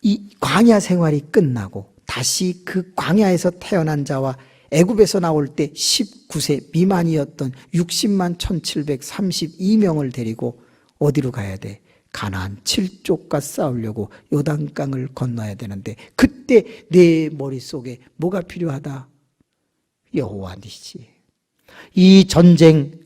이 광야 생활이 끝나고 다시 그 광야에서 태어난 자와 애굽에서 나올 때 19세 미만이었던 60만 1732명을 데리고 어디로 가야 돼? 가나안 7족과 싸우려고 요단강을 건너야 되는데 그때 내 머릿속에 뭐가 필요하다? 여호와 니시. 이 전쟁,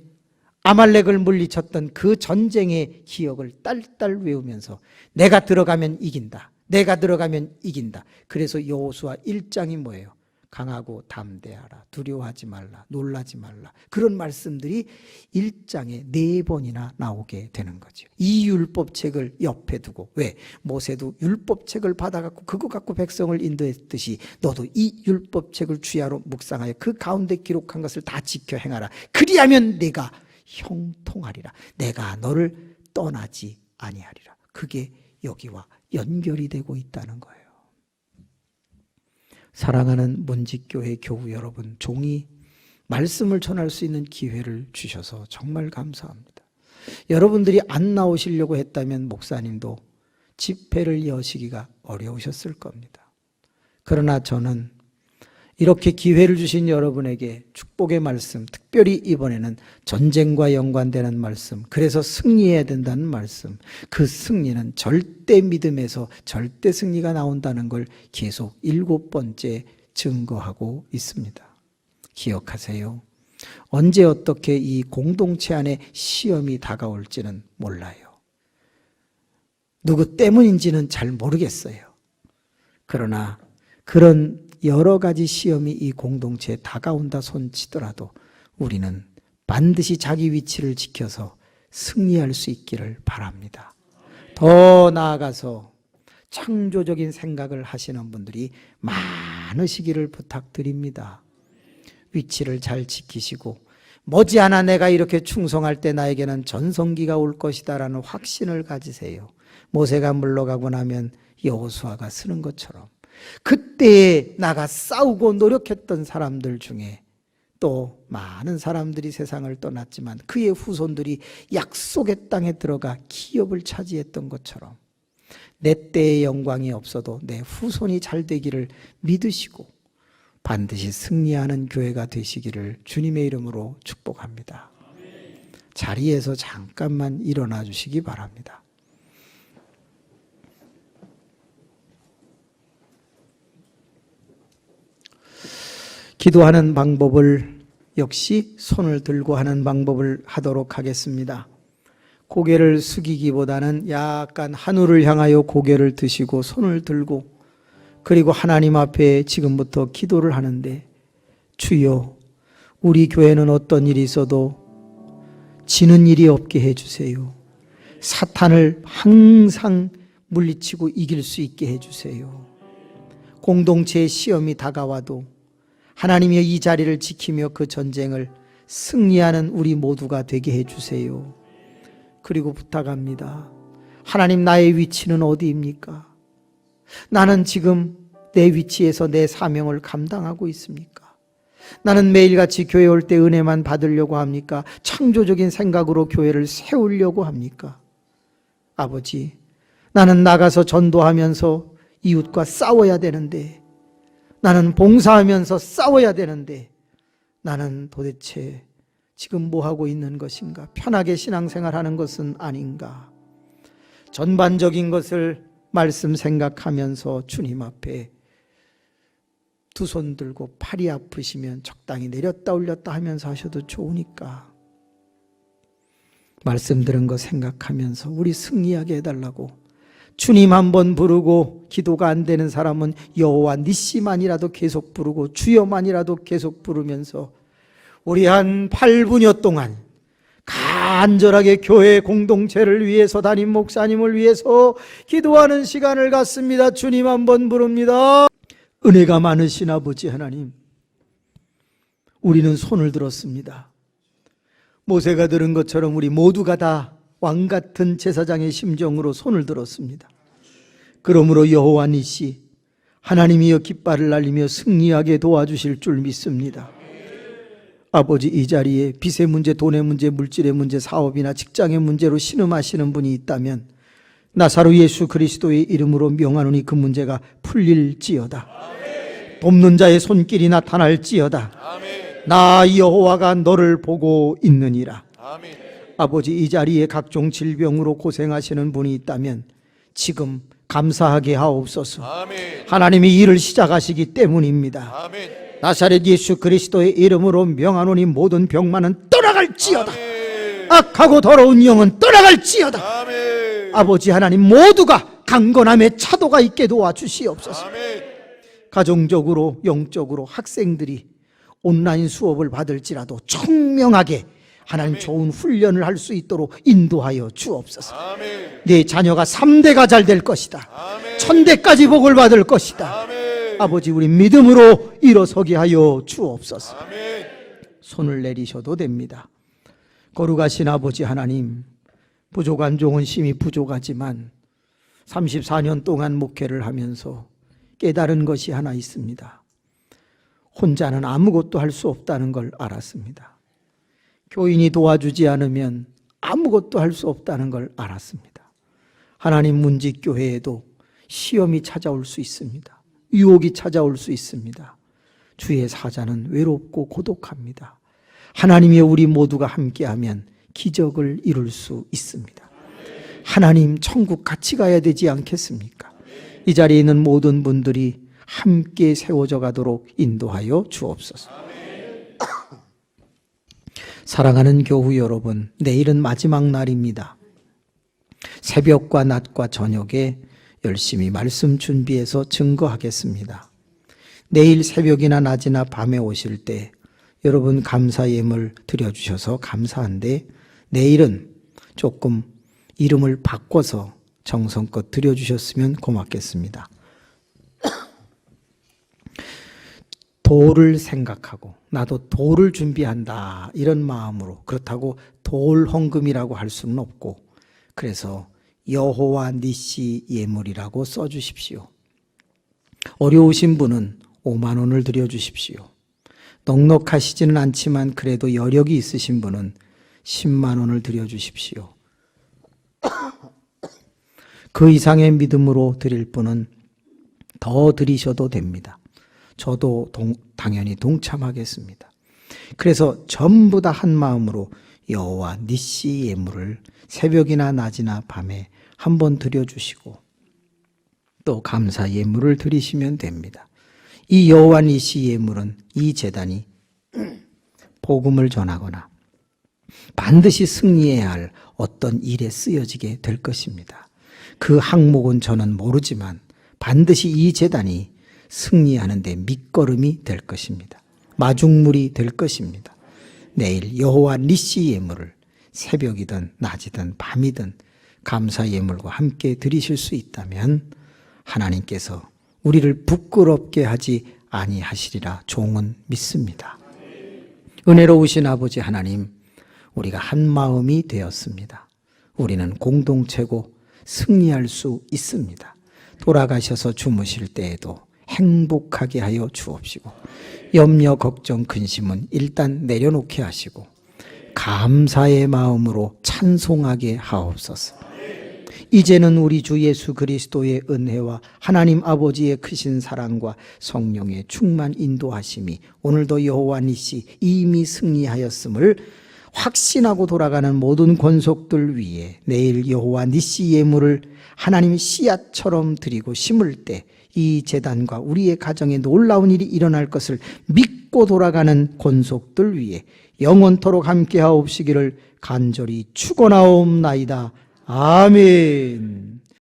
아말렉을 물리쳤던 그 전쟁의 기억을 딸딸 외우면서 내가 들어가면 이긴다. 내가 들어가면 이긴다. 그래서 여호수아 1장이 뭐예요? 강하고 담대하라. 두려워하지 말라. 놀라지 말라. 그런 말씀들이 1장에 4번이나 나오게 되는 거죠. 이 율법책을 옆에 두고, 왜? 모세도 율법책을 받아갖고 그거 갖고 백성을 인도했듯이 너도 이 율법책을 주야로 묵상하여 그 가운데 기록한 것을 다 지켜 행하라. 그리하면 내가 형통하리라. 내가 너를 떠나지 아니하리라. 그게 여기와 연결이 되고 있다는 거예요. 사랑하는 문직교회 교우 여러분, 종이 말씀을 전할 수 있는 기회를 주셔서 정말 감사합니다. 여러분들이 안 나오시려고 했다면 목사님도 집회를 여시기가 어려우셨을 겁니다. 그러나 저는 이렇게 기회를 주신 여러분에게 축복의 말씀, 특별히 이번에는 전쟁과 연관되는 말씀, 그래서 승리해야 된다는 말씀, 그 승리는 절대 믿음에서 절대 승리가 나온다는 걸 계속 7번째 증거하고 있습니다. 기억하세요. 언제 어떻게 이 공동체 안에 시험이 다가올지는 몰라요. 누구 때문인지는 잘 모르겠어요. 그러나 그런 여러 가지 시험이 이 공동체에 다가온다 손치더라도 우리는 반드시 자기 위치를 지켜서 승리할 수 있기를 바랍니다. 더 나아가서 창조적인 생각을 하시는 분들이 많으시기를 부탁드립니다. 위치를 잘 지키시고 머지않아 내가 이렇게 충성할 때 나에게는 전성기가 올 것이다 라는 확신을 가지세요. 모세가 물러가고 나면 여호수아가 쓰는 것처럼 그때에 나가 싸우고 노력했던 사람들 중에 또 많은 사람들이 세상을 떠났지만 그의 후손들이 약속의 땅에 들어가 기업을 차지했던 것처럼 내 때의 영광이 없어도 내 후손이 잘 되기를 믿으시고 반드시 승리하는 교회가 되시기를 주님의 이름으로 축복합니다. 자리에서 잠깐만 일어나 주시기 바랍니다. 기도하는 방법을 역시 손을 들고 하는 방법을 하도록 하겠습니다. 고개를 숙이기보다는 약간 하늘을 향하여 고개를 드시고 손을 들고 그리고 하나님 앞에 지금부터 기도를 하는데 주여 우리 교회는 어떤 일이 있어도 지는 일이 없게 해주세요. 사탄을 항상 물리치고 이길 수 있게 해주세요. 공동체의 시험이 다가와도 하나님이 이 자리를 지키며 그 전쟁을 승리하는 우리 모두가 되게 해주세요. 그리고 부탁합니다. 하나님 나의 위치는 어디입니까? 나는 지금 내 위치에서 내 사명을 감당하고 있습니까? 나는 매일같이 교회 올 때 은혜만 받으려고 합니까? 창조적인 생각으로 교회를 세우려고 합니까? 아버지, 나는 나가서 전도하면서 이웃과 싸워야 되는데 나는 봉사하면서 싸워야 되는데 나는 도대체 지금 뭐하고 있는 것인가? 편하게 신앙생활하는 것은 아닌가? 전반적인 것을 말씀 생각하면서 주님 앞에 두 손 들고 팔이 아프시면 적당히 내렸다 올렸다 하면서 하셔도 좋으니까 말씀 들은 거 생각하면서 우리 승리하게 해달라고 주님 한번 부르고 기도가 안 되는 사람은 여호와 니시만이라도 계속 부르고 주여만이라도 계속 부르면서 우리 한 8분여 동안 간절하게 교회 공동체를 위해서 담임 목사님을 위해서 기도하는 시간을 갖습니다. 주님 한번 부릅니다. 은혜가 많으신 아버지 하나님, 우리는 손을 들었습니다. 모세가 들은 것처럼 우리 모두가 다 왕같은 제사장의 심정으로 손을 들었습니다. 그러므로 여호와 니시 하나님이여 깃발을 날리며 승리하게 도와주실 줄 믿습니다. 아버지, 이 자리에 빚의 문제, 돈의 문제, 물질의 문제, 사업이나 직장의 문제로 신음하시는 분이 있다면 나사로 예수 그리스도의 이름으로 명하노니 그 문제가 풀릴지어다. 돕는 자의 손길이 나타날지어다. 나 여호와가 너를 보고 있느니라. 아버지, 이 자리에 각종 질병으로 고생하시는 분이 있다면 지금 감사하게 하옵소서. 하나님이 일을 시작하시기 때문입니다. 나사렛 예수 그리스도의 이름으로 명하노니 모든 병만은 떠나갈지어다. 악하고 더러운 영은 떠나갈지어다. 아버지 하나님, 모두가 강건함에 차도가 있게 도와주시옵소서. 가정적으로 영적으로 학생들이 온라인 수업을 받을지라도 청명하게 하나님 좋은 훈련을 할 수 있도록 인도하여 주옵소서. 내 자녀가 3대가 잘 될 것이다. 1000대까지 복을 받을 것이다. 아버지, 우리 믿음으로 일어서게 하여 주옵소서. 손을 내리셔도 됩니다. 거룩하신 아버지 하나님, 부족한 종은 심히 부족하지만 34년 동안 목회를 하면서 깨달은 것이 하나 있습니다. 혼자는 아무것도 할 수 없다는 걸 알았습니다. 교인이 도와주지 않으면 아무것도 할 수 없다는 걸 알았습니다. 하나님 문지교회에도 시험이 찾아올 수 있습니다. 유혹이 찾아올 수 있습니다. 주의 사자는 외롭고 고독합니다. 하나님이 우리 모두가 함께하면 기적을 이룰 수 있습니다. 하나님, 천국 같이 가야 되지 않겠습니까? 이 자리에 있는 모든 분들이 함께 세워져 가도록 인도하여 주옵소서. 사랑하는 교우 여러분, 내일은 마지막 날입니다. 새벽과 낮과 저녁에 열심히 말씀 준비해서 증거하겠습니다. 내일 새벽이나 낮이나 밤에 오실 때 여러분 감사 예물 드려주셔서 감사한데, 내일은 조금 이름을 바꿔서 정성껏 드려주셨으면 고맙겠습니다. 돌을 생각하고 나도 돌을 준비한다, 이런 마음으로. 그렇다고 돌 헌금이라고 할 수는 없고, 그래서 여호와 니시 예물이라고 써주십시오. 어려우신 분은 5만 원을 드려주십시오. 넉넉하시지는 않지만 그래도 여력이 있으신 분은 10만 원을 드려주십시오. 그 이상의 믿음으로 드릴 분은 더 드리셔도 됩니다. 저도 당연히 동참하겠습니다. 그래서 전부 다 한 마음으로 여호와 니시 예물을 새벽이나 낮이나 밤에 한번 드려주시고 또 감사 예물을 드리시면 됩니다. 이 여호와 니시 예물은 이 제단이 복음을 전하거나 반드시 승리해야 할 어떤 일에 쓰여지게 될 것입니다. 그 항목은 저는 모르지만 반드시 이 제단이 승리하는 데 밑거름이 될 것입니다. 마중물이 될 것입니다. 내일 여호와 니시 예물을 새벽이든 낮이든 밤이든 감사 예물과 함께 드리실 수 있다면 하나님께서 우리를 부끄럽게 하지 아니하시리라 종은 믿습니다. 은혜로우신 아버지 하나님, 우리가 한 마음이 되었습니다. 우리는 공동체고 승리할 수 있습니다. 돌아가셔서 주무실 때에도 행복하게 하여 주옵시고, 염려, 걱정, 근심은 일단 내려놓게 하시고 감사의 마음으로 찬송하게 하옵소서. 이제는 우리 주 예수 그리스도의 은혜와 하나님 아버지의 크신 사랑과 성령의 충만 인도하심이 오늘도 여호와 니시 이미 승리하였음을 확신하고 돌아가는 모든 권속들 위에 내일 여호와 니시 예물을 하나님 씨앗처럼 드리고 심을 때 이 제단과 우리의 가정에 놀라운 일이 일어날 것을 믿고 돌아가는 권속들 위에 영원토록 함께 하옵시기를 간절히 축원하옵나이다. 아멘.